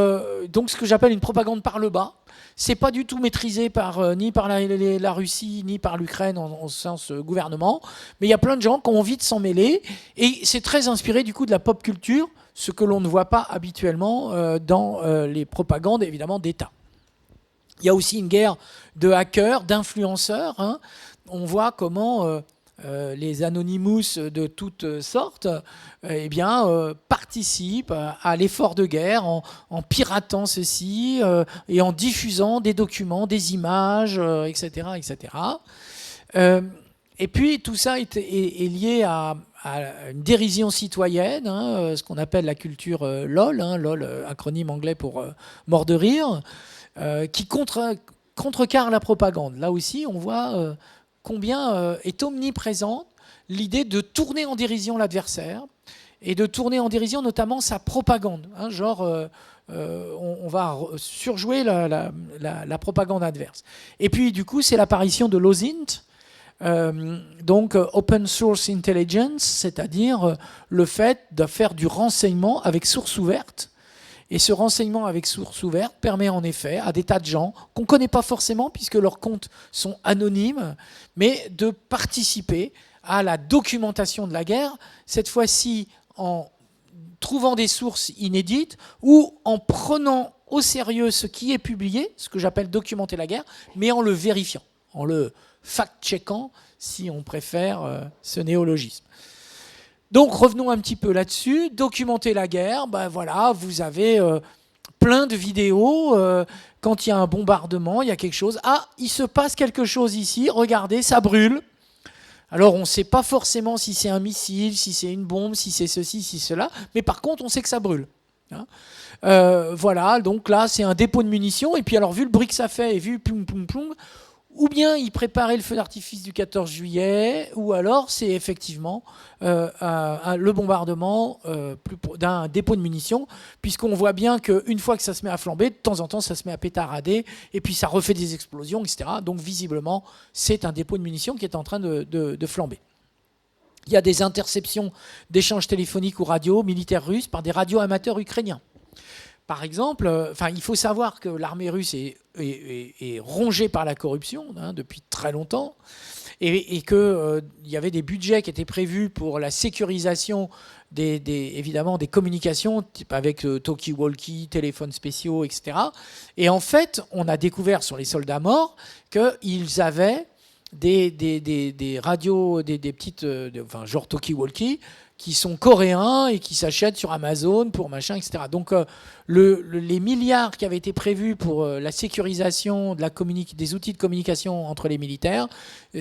donc ce que j'appelle une propagande par le bas. C'est pas du tout maîtrisé ni par la Russie, ni par l'Ukraine en sens gouvernement, mais il y a plein de gens qui ont envie de s'en mêler, et c'est très inspiré du coup de la pop culture, ce que l'on ne voit pas habituellement dans les propagandes, évidemment, d'État. Il y a aussi une guerre de hackers, d'influenceurs, hein. On voit comment les Anonymous de toutes sortes participent à l'effort de guerre en piratant ceci et en diffusant des documents, des images, etc. etc. Et puis tout ça est lié à une dérision citoyenne, hein, ce qu'on appelle la culture LOL, hein, LOL, acronyme anglais pour mort de rire, qui contrecarre la propagande. Là aussi, on voit combien est omniprésente l'idée de tourner en dérision l'adversaire et de tourner en dérision notamment sa propagande. Hein, on va surjouer la propagande adverse. Et puis du coup, c'est l'apparition de l'OSINT, donc Open Source Intelligence, c'est-à-dire le fait de faire du renseignement avec source ouverte. Et ce renseignement avec source ouverte permet en effet à des tas de gens qu'on ne connaît pas forcément puisque leurs comptes sont anonymes, mais de participer à la documentation de la guerre, cette fois-ci en trouvant des sources inédites ou en prenant au sérieux ce qui est publié, ce que j'appelle documenter la guerre, mais en le vérifiant, en le fact-checkant, si on préfère ce néologisme. Donc revenons un petit peu là-dessus, documenter la guerre, voilà, vous avez plein de vidéos, quand il y a un bombardement, il y a quelque chose, il se passe quelque chose ici, regardez, ça brûle. Alors on ne sait pas forcément si c'est un missile, si c'est une bombe, si c'est ceci, si cela, mais par contre on sait que ça brûle. Hein, voilà, donc là c'est un dépôt de munitions, et puis alors vu le bruit que ça fait, et vu ploum ploum ploum, ou bien ils préparaient le feu d'artifice du 14 juillet, ou alors c'est effectivement le bombardement d'un dépôt de munitions, puisqu'on voit bien qu'une fois que ça se met à flamber, de temps en temps ça se met à pétarader, et puis ça refait des explosions, etc. Donc visiblement, c'est un dépôt de munitions qui est en train de flamber. Il y a des interceptions d'échanges téléphoniques ou radio militaires russes par des radios amateurs ukrainiens. Par exemple, il faut savoir que l'armée russe est rongée par la corruption depuis très longtemps, et qu'il y avait des budgets qui étaient prévus pour la sécurisation évidemment des communications, avec talkie-walkie, téléphones spéciaux, etc. Et en fait, on a découvert sur les soldats morts qu'ils avaient des radios, des petites, genre talkie-walkie, qui sont coréens et qui s'achètent sur Amazon pour machin, etc. Donc les milliards qui avaient été prévus pour la sécurisation des outils de communication entre les militaires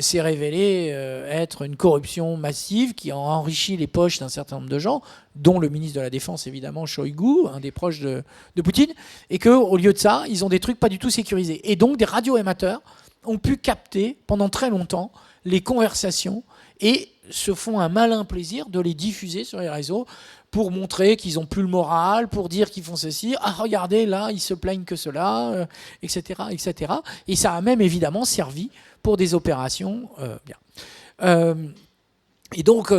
s'est révélé être une corruption massive qui a enrichi les poches d'un certain nombre de gens, dont le ministre de la Défense, évidemment, Shoigu, un des proches de Poutine, et qu'au lieu de ça, ils ont des trucs pas du tout sécurisés. Et donc des radioémetteurs ont pu capter pendant très longtemps les conversations et se font un malin plaisir de les diffuser sur les réseaux pour montrer qu'ils n'ont plus le moral, pour dire qu'ils font ceci. Ah, regardez, là, ils se plaignent que cela, etc., etc. Et ça a même évidemment servi pour des opérations bien. Et donc,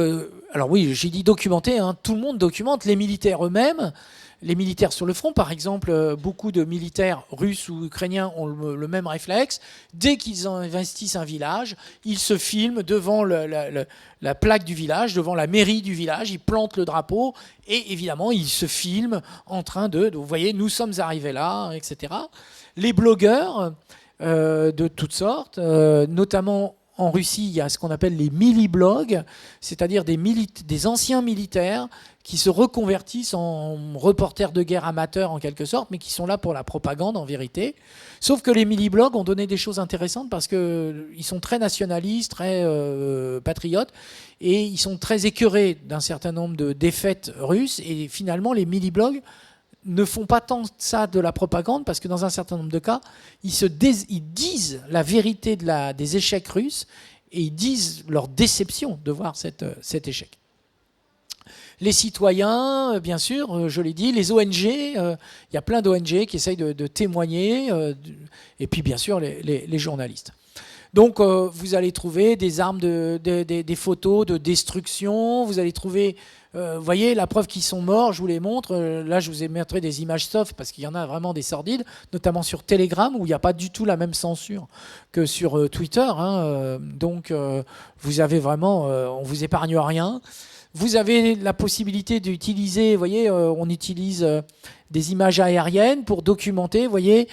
alors oui, j'ai dit documenter, hein, tout le monde documente, les militaires eux-mêmes, les militaires sur le front, par exemple, beaucoup de militaires russes ou ukrainiens ont le même réflexe. Dès qu'ils investissent un village, ils se filment devant la plaque du village, devant la mairie du village, ils plantent le drapeau et évidemment, ils se filment en train vous voyez, nous sommes arrivés là, etc. Les blogueurs de toutes sortes, notamment en Russie, il y a ce qu'on appelle les mili-blogs, c'est-à-dire des anciens militaires qui se reconvertissent en reporters de guerre amateurs en quelque sorte, mais qui sont là pour la propagande en vérité. Sauf que les mili-blogs ont donné des choses intéressantes parce qu'ils sont très nationalistes, très patriotes, et ils sont très écœurés d'un certain nombre de défaites russes. Et finalement, les mili-blogs ne font pas tant ça de la propagande parce que dans un certain nombre de cas, ils disent la vérité des échecs russes et ils disent leur déception de voir cet échec. Les citoyens, bien sûr, je l'ai dit, les ONG, il y a plein d'ONG qui essayent de témoigner, et puis bien sûr les journalistes. Donc vous allez trouver des armes, des photos de destruction, vous allez trouver, vous voyez, la preuve qu'ils sont morts, je vous les montre. Là, je vous ai montré des images soft parce qu'il y en a vraiment des sordides, notamment sur Telegram où il n'y a pas du tout la même censure que sur Twitter. Hein, donc vous avez vraiment, on vous épargne rien. Vous avez la possibilité d'utiliser, vous voyez, on utilise des images aériennes pour documenter, vous voyez,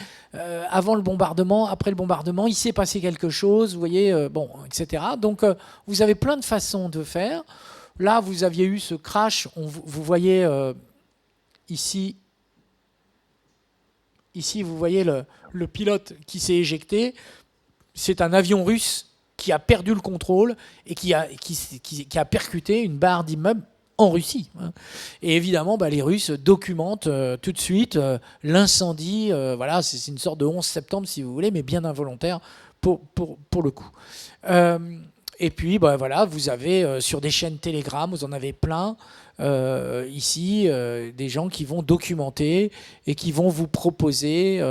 avant le bombardement, après le bombardement, il s'est passé quelque chose, vous voyez, bon, etc. Donc, vous avez plein de façons de faire. Là, vous aviez eu ce crash, vous voyez ici, vous voyez le pilote qui s'est éjecté. C'est un avion russe qui a perdu le contrôle et qui a percuté une barre d'immeuble en Russie. Et évidemment, les Russes documentent tout de suite l'incendie. Voilà, c'est une sorte de 11 septembre, si vous voulez, mais bien involontaire pour le coup. Et puis, voilà, vous avez sur des chaînes Telegram, vous en avez plein, ici, des gens qui vont documenter et qui vont vous proposer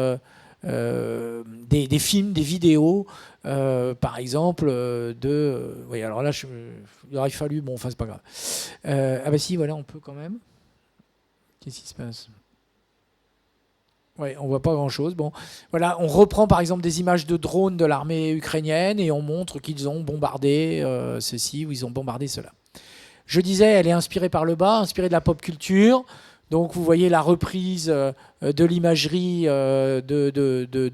des films, des vidéos, par exemple, oui, alors là, il aurait fallu... Bon, enfin, c'est pas grave. Ah bah si, voilà, on peut quand même. Qu'est-ce qui se passe ? Oui, on voit pas grand-chose. Bon, voilà, on reprend par exemple des images de drones de l'armée ukrainienne et on montre qu'ils ont bombardé ceci ou ils ont bombardé cela. Je disais, elle est inspirée par le bas, inspirée de la pop culture. Donc vous voyez la reprise de l'imagerie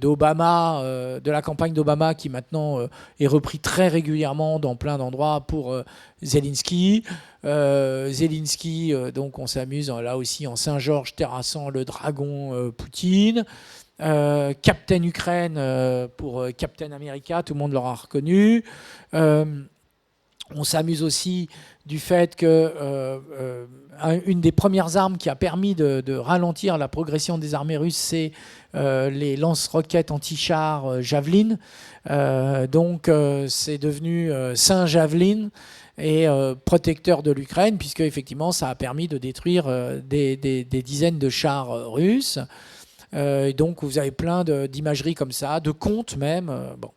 d'Obama, de la campagne d'Obama qui maintenant est repris très régulièrement dans plein d'endroits pour Zelensky. Zelensky, donc on s'amuse là aussi en Saint-Georges terrassant le dragon Poutine. Captain Ukraine pour Captain America, tout le monde l'aura reconnu. On s'amuse aussi du fait que une des premières armes qui a permis de ralentir la progression des armées russes, c'est les lance-roquettes anti-chars Javelin. Donc c'est devenu Saint Javelin et protecteur de l'Ukraine, puisque effectivement ça a permis de détruire des dizaines de chars russes. Et donc vous avez plein d'imageries comme ça, de contes même. Bon.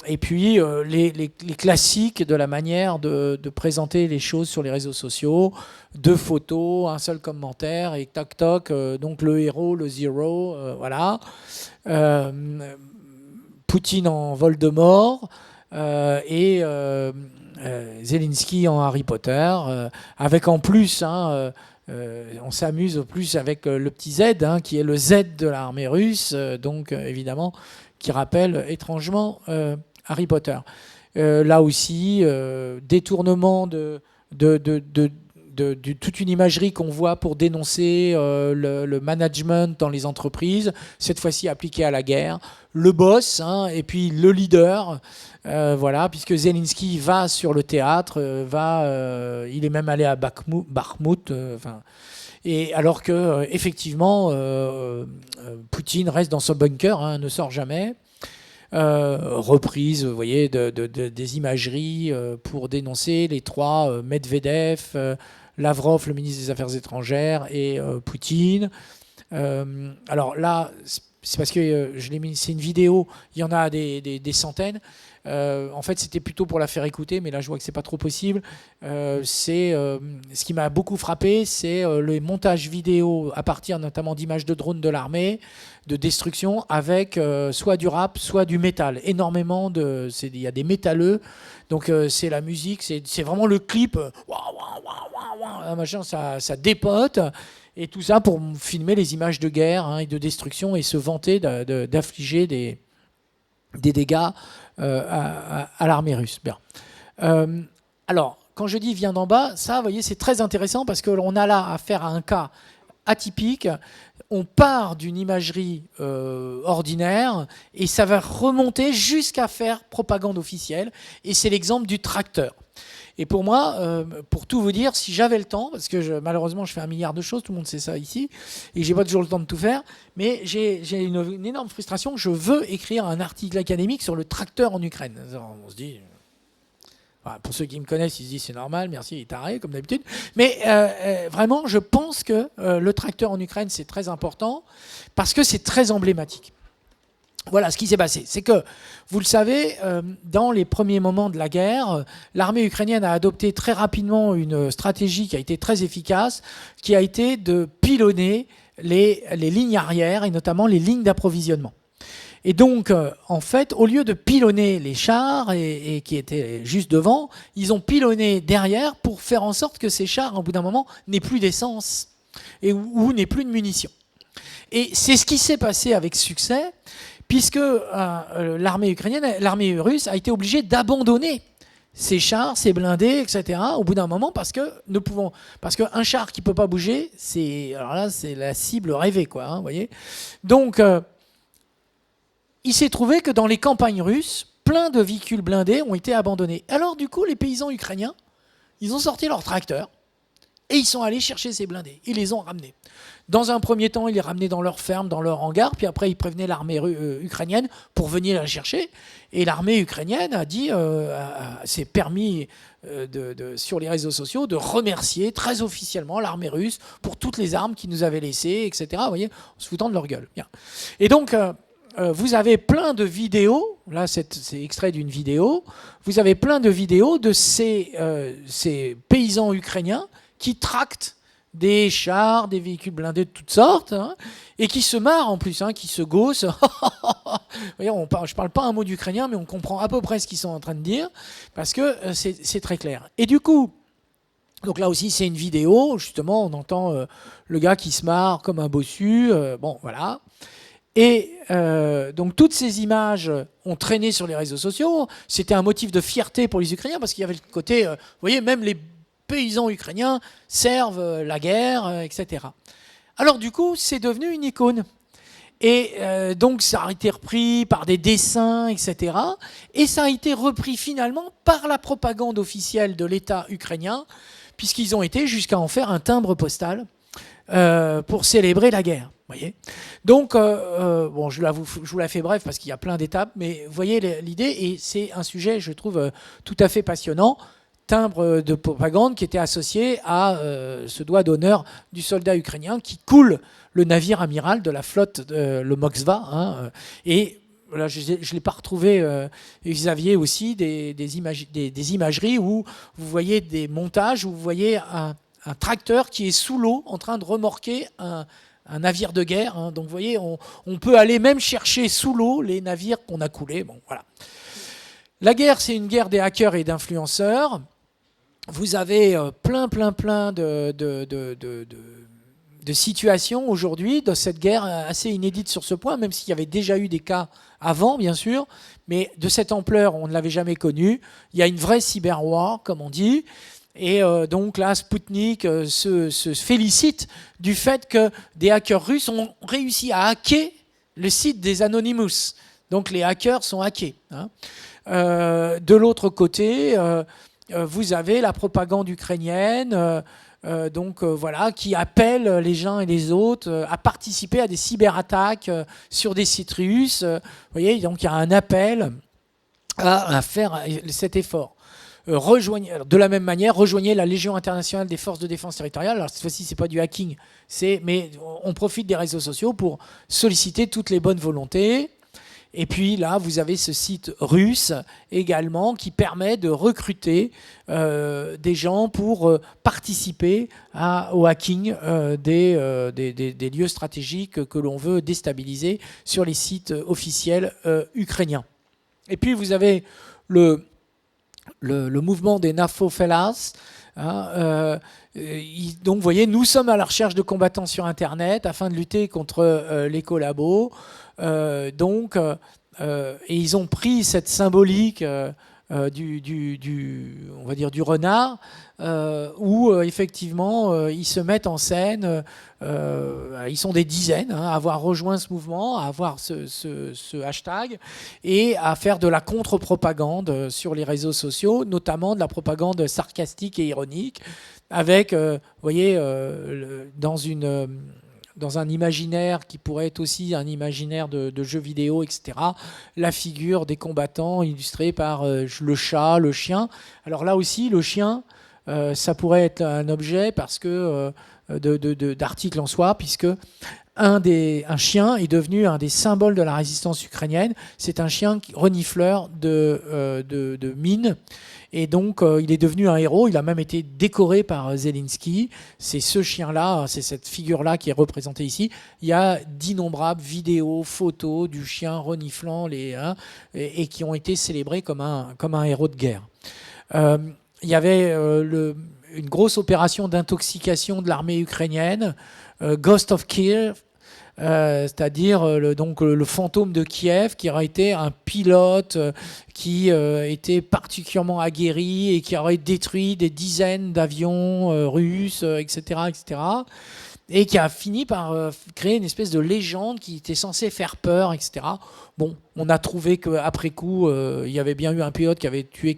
Et puis les classiques de la manière de présenter les choses sur les réseaux sociaux, 2 photos, un seul commentaire et toc toc, donc le héros, le zéro, voilà. Poutine en Voldemort et Zelensky en Harry Potter, avec en plus, on s'amuse au plus avec le petit Z, qui est le Z de l'armée russe, donc évidemment qui rappelle étrangement Harry Potter. Là aussi, détournement toute une imagerie qu'on voit pour dénoncer le management dans les entreprises, cette fois-ci appliquée à la guerre, le boss, hein, et puis le leader, voilà, puisque Zelensky va sur le théâtre, il est même allé à Bakhmut, et alors que effectivement, Poutine reste dans son bunker, hein, ne sort jamais. Reprise, vous voyez, des imageries pour dénoncer les trois, Medvedev, Lavrov, le ministre des Affaires étrangères, et Poutine. Alors là, c'est parce que je l'ai mis, c'est une vidéo, il y en a des centaines. En fait, c'était plutôt pour la faire écouter, mais là, je vois que c'est pas trop possible. Ce qui m'a beaucoup frappé, c'est le montage vidéo à partir notamment d'images de drones de l'armée, de destruction, avec soit du rap, soit du métal. Énormément il y a des métalleux, donc c'est la musique, c'est vraiment le clip. Machin, ça dépote. Et tout ça pour filmer les images de guerre, hein, et de destruction, et se vanter d'affliger des dégâts à l'armée russe. Bien. Alors, quand je dis vient d'en bas, ça, vous voyez, c'est très intéressant parce qu'on a là affaire à un cas atypique. On part d'une imagerie ordinaire et ça va remonter jusqu'à faire propagande officielle. Et c'est l'exemple du tracteur. Et pour moi, pour tout vous dire, si j'avais le temps, parce que malheureusement je fais 1 milliard de choses, tout le monde sait ça ici, et j'ai pas toujours le temps de tout faire, mais j'ai une énorme frustration. Je veux écrire un article académique sur le tracteur en Ukraine. Alors, on se dit, voilà, pour ceux qui me connaissent, ils se disent c'est normal, merci, il est taré comme d'habitude. Mais vraiment, je pense que le tracteur en Ukraine c'est très important parce que c'est très emblématique. Voilà ce qui s'est passé. C'est que, vous le savez, dans les premiers moments de la guerre, l'armée ukrainienne a adopté très rapidement une stratégie qui a été très efficace, qui a été de pilonner les lignes arrières et notamment les lignes d'approvisionnement. Et donc, en fait, au lieu de pilonner les chars et qui étaient juste devant, ils ont pilonné derrière pour faire en sorte que ces chars, au bout d'un moment, n'aient plus d'essence ou n'aient plus de munitions. Et c'est ce qui s'est passé avec succès, puisque l'armée russe a été obligée d'abandonner ses chars, ses blindés, etc. au bout d'un moment, parce qu'un char qui ne peut pas bouger, c'est la cible rêvée, quoi, hein, vous voyez. Donc, il s'est trouvé que dans les campagnes russes, plein de véhicules blindés ont été abandonnés. Alors, du coup, les paysans ukrainiens, ils ont sorti leurs tracteurs et ils sont allés chercher ces blindés. Ils les ont ramenés. Dans un premier temps, ils les ramenaient dans leur ferme, dans leur hangar, puis après, ils prévenaient l'armée ukrainienne pour venir les chercher. Et l'armée ukrainienne a dit, s'est permis sur les réseaux sociaux de remercier très officiellement l'armée russe pour toutes les armes qu'ils nous avaient laissées, etc. Vous voyez, en se foutant de leur gueule. Bien. Et donc, vous avez plein de vidéos, là c'est extrait d'une vidéo, vous avez plein de vidéos de ces paysans ukrainiens qui tractent des chars, des véhicules blindés de toutes sortes, hein, et qui se marrent en plus, hein, qui se gaussent. Je ne parle pas un mot d'ukrainien, mais on comprend à peu près ce qu'ils sont en train de dire, parce que c'est très clair. Et du coup, donc là aussi c'est une vidéo, justement on entend le gars qui se marre comme un bossu, bon voilà. Et donc toutes ces images ont traîné sur les réseaux sociaux. C'était un motif de fierté pour les Ukrainiens, parce qu'il y avait le côté, vous voyez, même les paysans ukrainiens servent la guerre, etc. Alors du coup, c'est devenu une icône. Et donc ça a été repris par des dessins, etc. Et ça a été repris finalement par la propagande officielle de l'État ukrainien, puisqu'ils ont été jusqu'à en faire un timbre postal pour célébrer la guerre. Voyez. Donc, bon, je vous la fais bref parce qu'il y a plein d'étapes, mais vous voyez l'idée, et c'est un sujet, je trouve, tout à fait passionnant. Timbre de propagande qui était associé à ce doigt d'honneur du soldat ukrainien qui coule le navire amiral de la flotte, le Moskva. Hein, et là, je ne l'ai pas retrouvé. Vous aviez aussi des imageries où vous voyez des montages, où vous voyez un tracteur qui est sous l'eau en train de remorquer un navire de guerre. Hein. Donc vous voyez, on peut aller même chercher sous l'eau les navires qu'on a coulés. Bon, voilà. La guerre, c'est une guerre des hackers et d'influenceurs. Vous avez plein de situations aujourd'hui dans cette guerre assez inédite sur ce point, même s'il y avait déjà eu des cas avant, bien sûr, mais de cette ampleur, on ne l'avait jamais connu. Il y a une vraie cyberwar, comme on dit. Et donc là, Sputnik se félicite du fait que des hackers russes ont réussi à hacker le site des Anonymous. Donc les hackers sont hackés. Hein. De l'autre côté, vous avez la propagande ukrainienne, voilà, qui appelle les uns et les autres à participer à des cyberattaques sur des sites russes. Vous voyez, donc il y a un appel à faire cet effort. De la même manière, rejoignez la Légion internationale des forces de défense territoriale. Alors cette fois-ci, c'est pas du hacking, mais on profite des réseaux sociaux pour solliciter toutes les bonnes volontés. Et puis là, vous avez ce site russe également qui permet de recruter des gens pour participer au hacking des lieux stratégiques que l'on veut déstabiliser sur les sites officiels ukrainiens. Et puis vous avez le mouvement des NAFO Fellas. Donc vous voyez, nous sommes à la recherche de combattants sur Internet afin de lutter contre les collabos. Et ils ont pris cette symbolique on va dire du renard, où effectivement ils se mettent en scène. Ils sont des dizaines à avoir rejoint ce mouvement, à avoir ce hashtag et à faire de la contre-propagande sur les réseaux sociaux, notamment de la propagande sarcastique et ironique, avec, vous voyez, dans un imaginaire qui pourrait être aussi un imaginaire de jeux vidéo, etc., la figure des combattants illustrée par le chat, le chien. Alors là aussi, le chien, ça pourrait être un objet parce que d'article en soi, puisque un chien est devenu un des symboles de la résistance ukrainienne. C'est un chien renifleur de mines. Et donc, il est devenu un héros. Il a même été décoré par Zelensky. C'est ce chien-là, c'est cette figure-là qui est représentée ici. Il y a d'innombrables vidéos, photos du chien reniflant et qui ont été célébrés comme un héros de guerre. Il y avait une grosse opération d'intoxication de l'armée ukrainienne, Ghost of Kiev, c'est-à-dire le fantôme de Kiev, qui aurait été un pilote qui était particulièrement aguerri et qui aurait détruit des dizaines d'avions russes, etc., etc., et qui a fini par créer une espèce de légende qui était censée faire peur, etc. Bon, on a trouvé qu'après coup, il y avait bien eu un pilote qui avait tué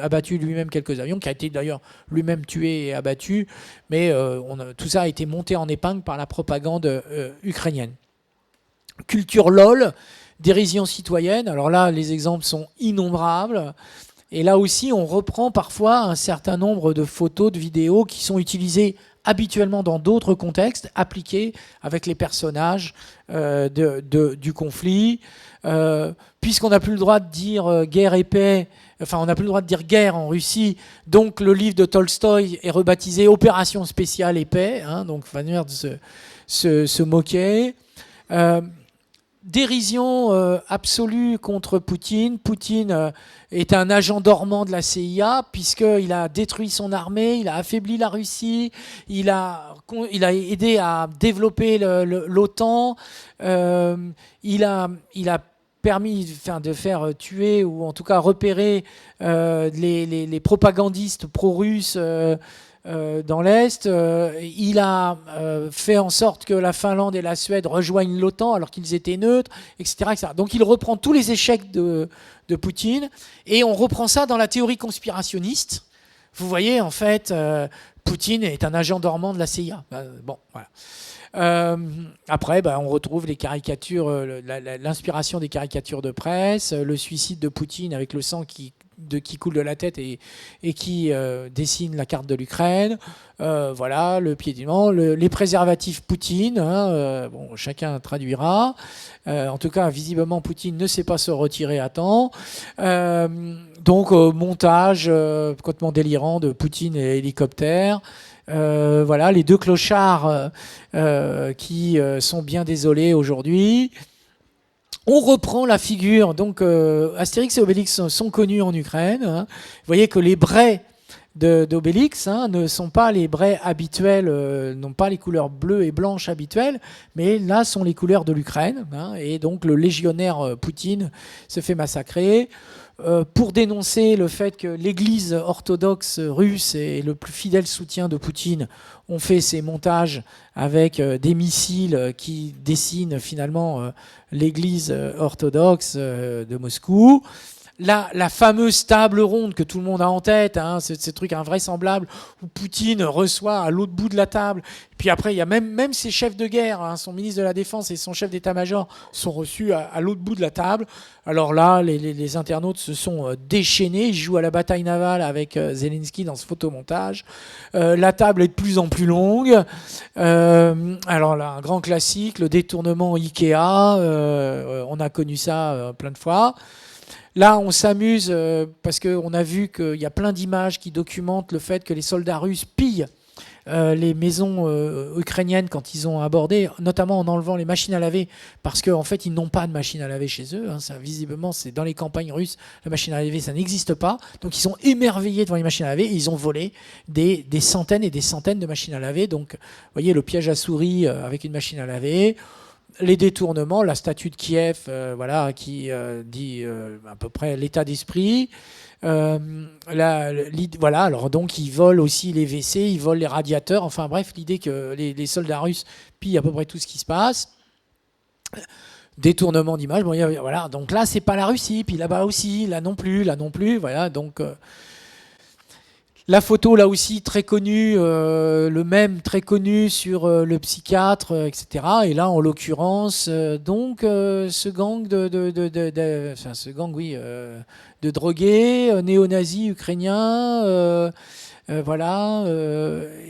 abattu lui-même quelques avions, qui a été d'ailleurs lui-même tué et abattu, mais tout ça a été monté en épingle par la propagande ukrainienne. Culture LOL, dérision citoyenne, alors là, les exemples sont innombrables. Et là aussi, on reprend parfois un certain nombre de photos, de vidéos qui sont utilisées habituellement dans d'autres contextes, appliqués avec les personnages du conflit. Puisqu'on n'a plus le droit de dire guerre et paix, enfin on n'a plus le droit de dire guerre en Russie, donc le livre de Tolstoï est rebaptisé Opération spéciale et paix, donc manière de se moquer. Dérision absolue contre Poutine. Poutine est un agent dormant de la CIA puisqu'il a détruit son armée, il a affaibli la Russie, il a aidé à développer l'OTAN, il a permis de faire tuer ou en tout cas repérer les propagandistes pro-russes dans l'Est. Il a fait en sorte que la Finlande et la Suède rejoignent l'OTAN alors qu'ils étaient neutres, etc., etc. Donc il reprend tous les échecs de Poutine et on reprend ça dans la théorie conspirationniste. Vous voyez, en fait, Poutine est un agent dormant de la CIA. Bon, voilà. Après, on retrouve les caricatures, l'inspiration des caricatures de presse, le suicide de Poutine avec le sang qui coule de la tête et qui dessine la carte de l'Ukraine. Voilà, le piétinement, les préservatifs Poutine. Bon, chacun traduira. En tout cas, visiblement, Poutine ne sait pas se retirer à temps. Donc, montage complètement délirant de Poutine et hélicoptère. Voilà, les deux clochards qui sont bien désolés aujourd'hui. On reprend la figure, donc Astérix et Obélix sont connus en Ukraine. Vous voyez que les braies d'Obélix ne sont pas les braies habituelles, n'ont pas les couleurs bleues et blanches habituelles, mais là sont les couleurs de l'Ukraine. Et donc le légionnaire Poutine se fait massacrer. Pour dénoncer le fait que l'Église orthodoxe russe et le plus fidèle soutien de Poutine ont fait ces montages avec des missiles qui dessinent finalement l'Église orthodoxe de Moscou. La fameuse table ronde que tout le monde a en tête, ce truc invraisemblable où Poutine reçoit à l'autre bout de la table. Et puis après, il y a même ses chefs de guerre, son ministre de la Défense et son chef d'état-major sont reçus à l'autre bout de la table. Alors là, les internautes se sont déchaînés. Ils jouent à la bataille navale avec Zelensky dans ce photomontage. La table est de plus en plus longue. Alors là, un grand classique, le détournement Ikea. On a connu ça plein de fois. Là, on s'amuse parce qu'on a vu qu'il y a plein d'images qui documentent le fait que les soldats russes pillent les maisons ukrainiennes quand ils ont abordé, notamment en enlevant les machines à laver, parce qu'en fait, ils n'ont pas de machine à laver chez eux. Ça, visiblement, c'est dans les campagnes russes, la machine à laver, ça n'existe pas. Donc, ils sont émerveillés devant les machines à laver et ils ont volé des centaines et des centaines de machines à laver. Donc, vous voyez, le piège à souris avec une machine à laver. Les détournements, la statue de Kiev, qui dit à peu près l'état d'esprit. Alors donc ils volent aussi les WC, ils volent les radiateurs. Enfin bref, l'idée que les soldats russes pillent à peu près tout ce qui se passe. Détournement d'image. Bon, voilà. Donc là, c'est pas la Russie. Puis là-bas aussi, là non plus. Voilà. Donc la photo, là aussi, très connue, le mème très connu sur le psychiatre, etc. Et là, en l'occurrence, ce gang de drogués, néo-nazis ukrainiens, voilà.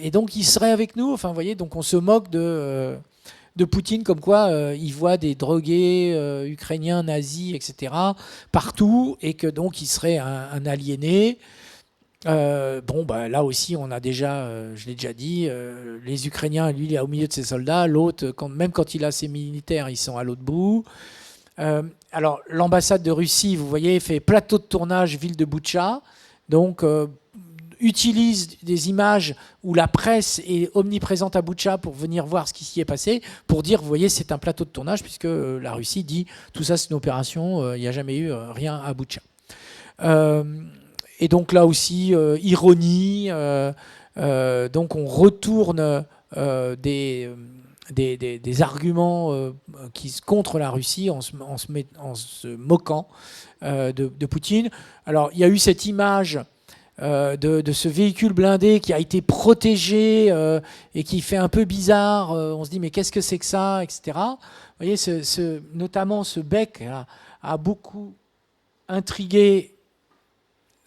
Et donc, ils seraient avec nous. Enfin, vous voyez, donc on se moque de Poutine, comme quoi il voit des drogués ukrainiens, nazis, etc. partout, et que donc il serait un aliéné. Là aussi, on a déjà, je l'ai déjà dit, les Ukrainiens, lui, il est au milieu de ses soldats. L'autre, même quand il a ses militaires, ils sont à l'autre bout. Alors, l'ambassade de Russie, vous voyez, fait plateau de tournage ville de Boutcha. Donc, utilise des images où la presse est omniprésente à Boutcha pour venir voir ce qui s'y est passé, pour dire, vous voyez, c'est un plateau de tournage, puisque la Russie dit, tout ça, c'est une opération, il n'y a jamais eu rien à Boutcha. Et donc là aussi, ironie, donc on retourne des arguments contre la Russie en se moquant de Poutine. Alors il y a eu cette image de ce véhicule blindé qui a été protégé et qui fait un peu bizarre. On se dit mais qu'est-ce que c'est que ça, etc. Vous voyez, notamment ce bec a beaucoup intrigué.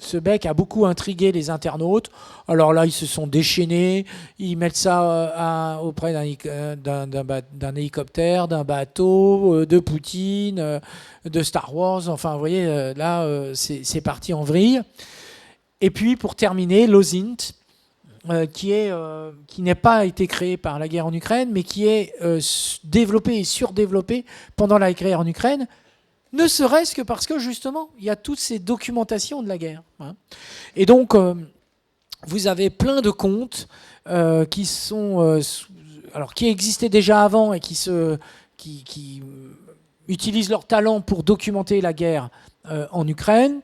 Ce bec a beaucoup intrigué les internautes. Alors là, ils se sont déchaînés. Ils mettent ça auprès d'un hélicoptère, d'un bateau, de Poutine, de Star Wars. Enfin, vous voyez, là, c'est parti en vrille. Et puis, pour terminer, l'OSINT, qui n'a pas été créé par la guerre en Ukraine, mais qui est développé et surdéveloppé pendant la guerre en Ukraine, ne serait-ce que parce que, justement, il y a toutes ces documentations de la guerre. Et donc, vous avez plein de comptes qui existaient déjà avant et qui utilisent leur talent pour documenter la guerre en Ukraine,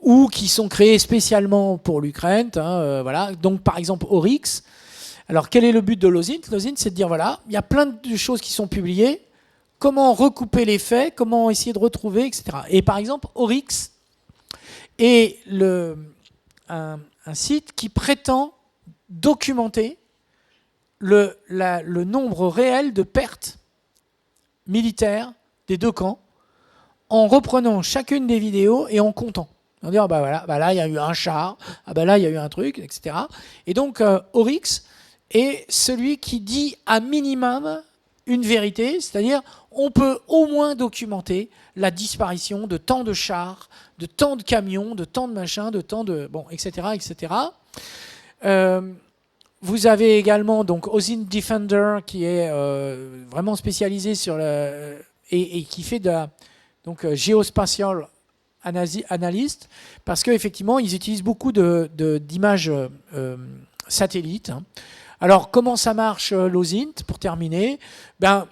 ou qui sont créés spécialement pour l'Ukraine. Voilà. Donc, par exemple, Oryx. Alors, quel est le but de l'OSINT ? L'OSINT, c'est de dire, voilà, il y a plein de choses qui sont publiées, comment recouper les faits, comment essayer de retrouver, etc. Et par exemple, Oryx est un site qui prétend documenter le nombre réel de pertes militaires des deux camps en reprenant chacune des vidéos et en comptant. On dit, là, il y a eu un char, là, il y a eu un truc, etc. Et donc, Oryx est celui qui dit à minimum une vérité, c'est-à-dire on peut au moins documenter la disparition de tant de chars, de tant de camions, de tant de machins, de tant de... Bon, etc., etc. Vous avez également donc OSINT Defender qui est vraiment spécialisé sur et qui fait de la géospatial analystes, parce qu'effectivement, ils utilisent beaucoup d'images satellites. Alors, comment ça marche l'OSINT, pour terminer? Ben,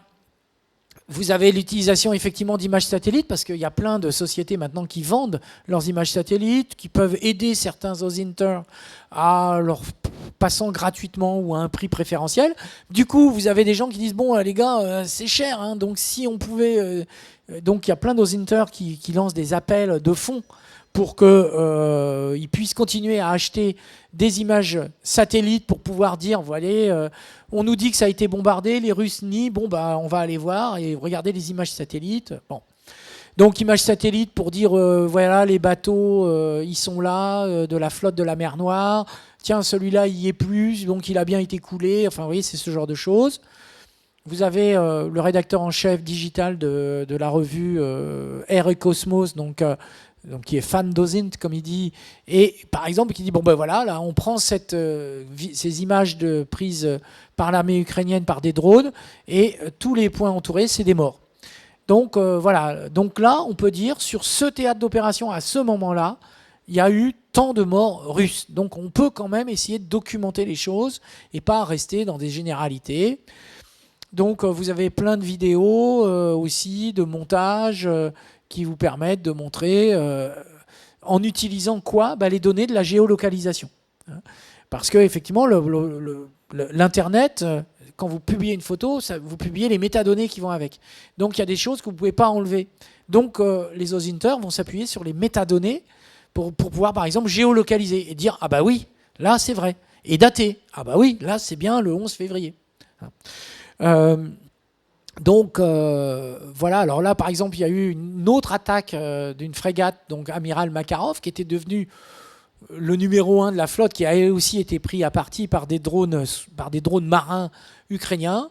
vous avez l'utilisation effectivement d'images satellites, parce qu'il y a plein de sociétés maintenant qui vendent leurs images satellites, qui peuvent aider certains OSINTers à leur passant gratuitement ou à un prix préférentiel. Du coup, vous avez des gens qui disent, bon les gars, c'est cher, hein, donc si on pouvait... donc il y a plein d'OSINTers qui lancent des appels de fonds pour qu'ils puissent continuer à acheter des images satellites pour pouvoir dire, voilà, on nous dit que ça a été bombardé, les Russes nient, bon bah on va aller voir et regarder les images satellites. Bon. Donc images satellites pour dire, voilà, les bateaux, ils sont là, de la flotte de la mer Noire, tiens, celui-là, il y est plus, donc il a bien été coulé, enfin vous voyez, c'est ce genre de choses. Vous avez le rédacteur en chef digital de la revue Air et Cosmos, donc qui est fan d'OSINT, comme il dit, et par exemple qui dit, bon ben voilà, là on prend ces images prises par l'armée ukrainienne par des drones, et tous les points entourés, c'est des morts. Donc voilà, donc là on peut dire, sur ce théâtre d'opération, à ce moment-là, il y a eu tant de morts russes. Donc on peut quand même essayer de documenter les choses, et pas rester dans des généralités. Donc vous avez plein de vidéos aussi, de montages, qui vous permettent de montrer, en utilisant quoi? Les données de la géolocalisation. Parce qu'effectivement, l'Internet, quand vous publiez une photo, vous publiez les métadonnées qui vont avec. Donc il y a des choses que vous ne pouvez pas enlever. Donc les OSINTers vont s'appuyer sur les métadonnées pour pouvoir, par exemple, géolocaliser et dire, ah bah oui, là c'est vrai. Et dater. Ah bah oui, là c'est bien le 11 février. Donc voilà, alors là par exemple il y a eu une autre attaque d'une frégate, donc amiral Makarov, qui était devenu le numéro 1 de la flotte, qui a aussi été pris à partie par des drones marins ukrainiens.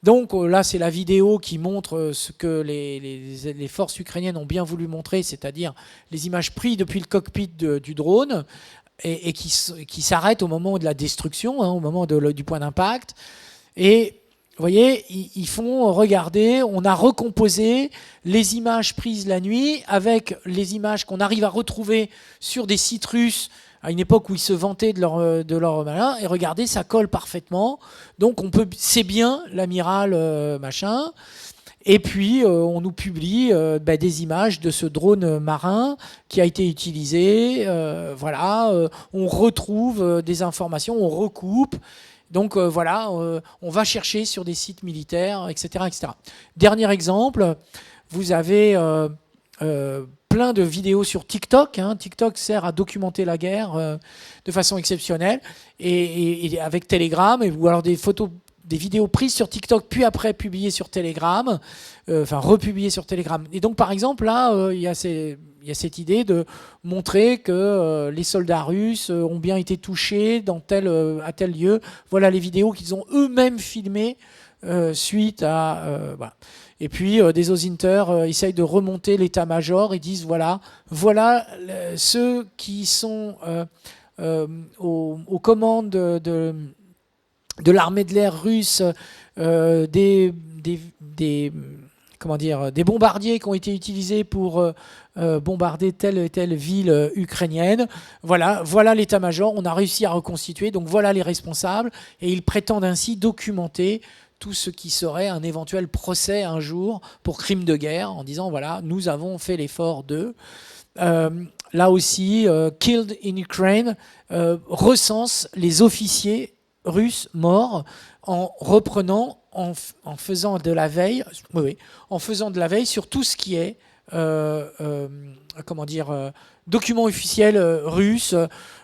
Donc là c'est la vidéo qui montre ce que les forces ukrainiennes ont bien voulu montrer, c'est-à-dire les images prises depuis le cockpit du drone et qui s'arrêtent au moment de la destruction, hein, au moment du point d'impact. Et vous voyez, ils font regarder, on a recomposé les images prises la nuit avec les images qu'on arrive à retrouver sur des sites russes à une époque où ils se vantaient de leur malin, et regardez, ça colle parfaitement. Donc c'est bien l'amiral machin. Et puis on nous publie des images de ce drone marin qui a été utilisé. Voilà, on retrouve des informations, on recoupe. Donc voilà, on va chercher sur des sites militaires, etc., etc. Dernier exemple, vous avez plein de vidéos sur TikTok. Hein. TikTok sert à documenter la guerre de façon exceptionnelle, et avec Telegram, ou alors des vidéos prises sur TikTok, puis après publiées sur Telegram, republiées sur Telegram. Et donc par exemple, là, il y a cette idée de montrer que les soldats russes ont bien été touchés à tel lieu. Voilà les vidéos qu'ils ont eux-mêmes filmées suite à... voilà. Et puis des OSINTers essayent de remonter l'état-major et disent, voilà ceux qui sont aux commandes de l'armée de l'air russe, des bombardiers qui ont été utilisés pour bombarder telle et telle ville ukrainienne. Voilà l'état-major, on a réussi à reconstituer, donc voilà les responsables, et ils prétendent ainsi documenter tout ce qui serait un éventuel procès un jour pour crime de guerre, en disant, voilà, nous avons fait l'effort de... là aussi, Killed in Ukraine recense les officiers russes morts en reprenant, en faisant de la veille, en faisant de la veille sur tout ce qui est documents officiels russes,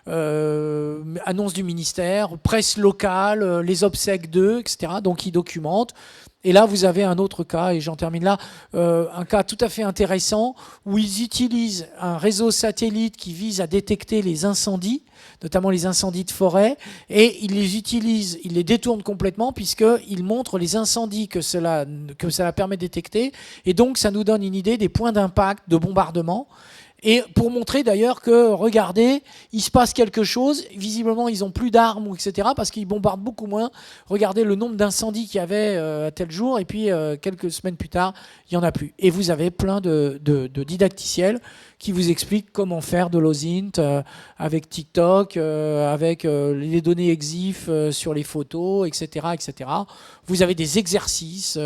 annonces du ministère, presse locale, les obsèques d'eux, etc. Donc ils documentent. Et là, vous avez un autre cas, et j'en termine là, un cas tout à fait intéressant, où ils utilisent un réseau satellite qui vise à détecter les incendies, notamment les incendies de forêt, et ils les détournent complètement, puisqu'ils montrent les incendies que cela permet de détecter, et donc ça nous donne une idée des points d'impact de bombardement. Et pour montrer d'ailleurs que, regardez, il se passe quelque chose, visiblement ils n'ont plus d'armes, etc., parce qu'ils bombardent beaucoup moins. Regardez le nombre d'incendies qu'il y avait à tel jour, et puis quelques semaines plus tard, il n'y en a plus. Et vous avez plein de didacticiels qui vous expliquent comment faire de l'OSINT avec TikTok, avec les données EXIF sur les photos, etc., etc. Vous avez des exercices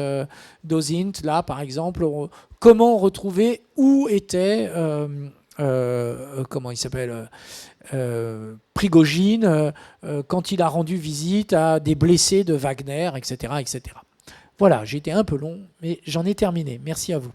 d'OSINT, là par exemple, comment retrouver où était, comment il s'appelle, Prigogine, quand il a rendu visite à des blessés de Wagner, etc., etc. Voilà, j'ai été un peu long, mais j'en ai terminé. Merci à vous.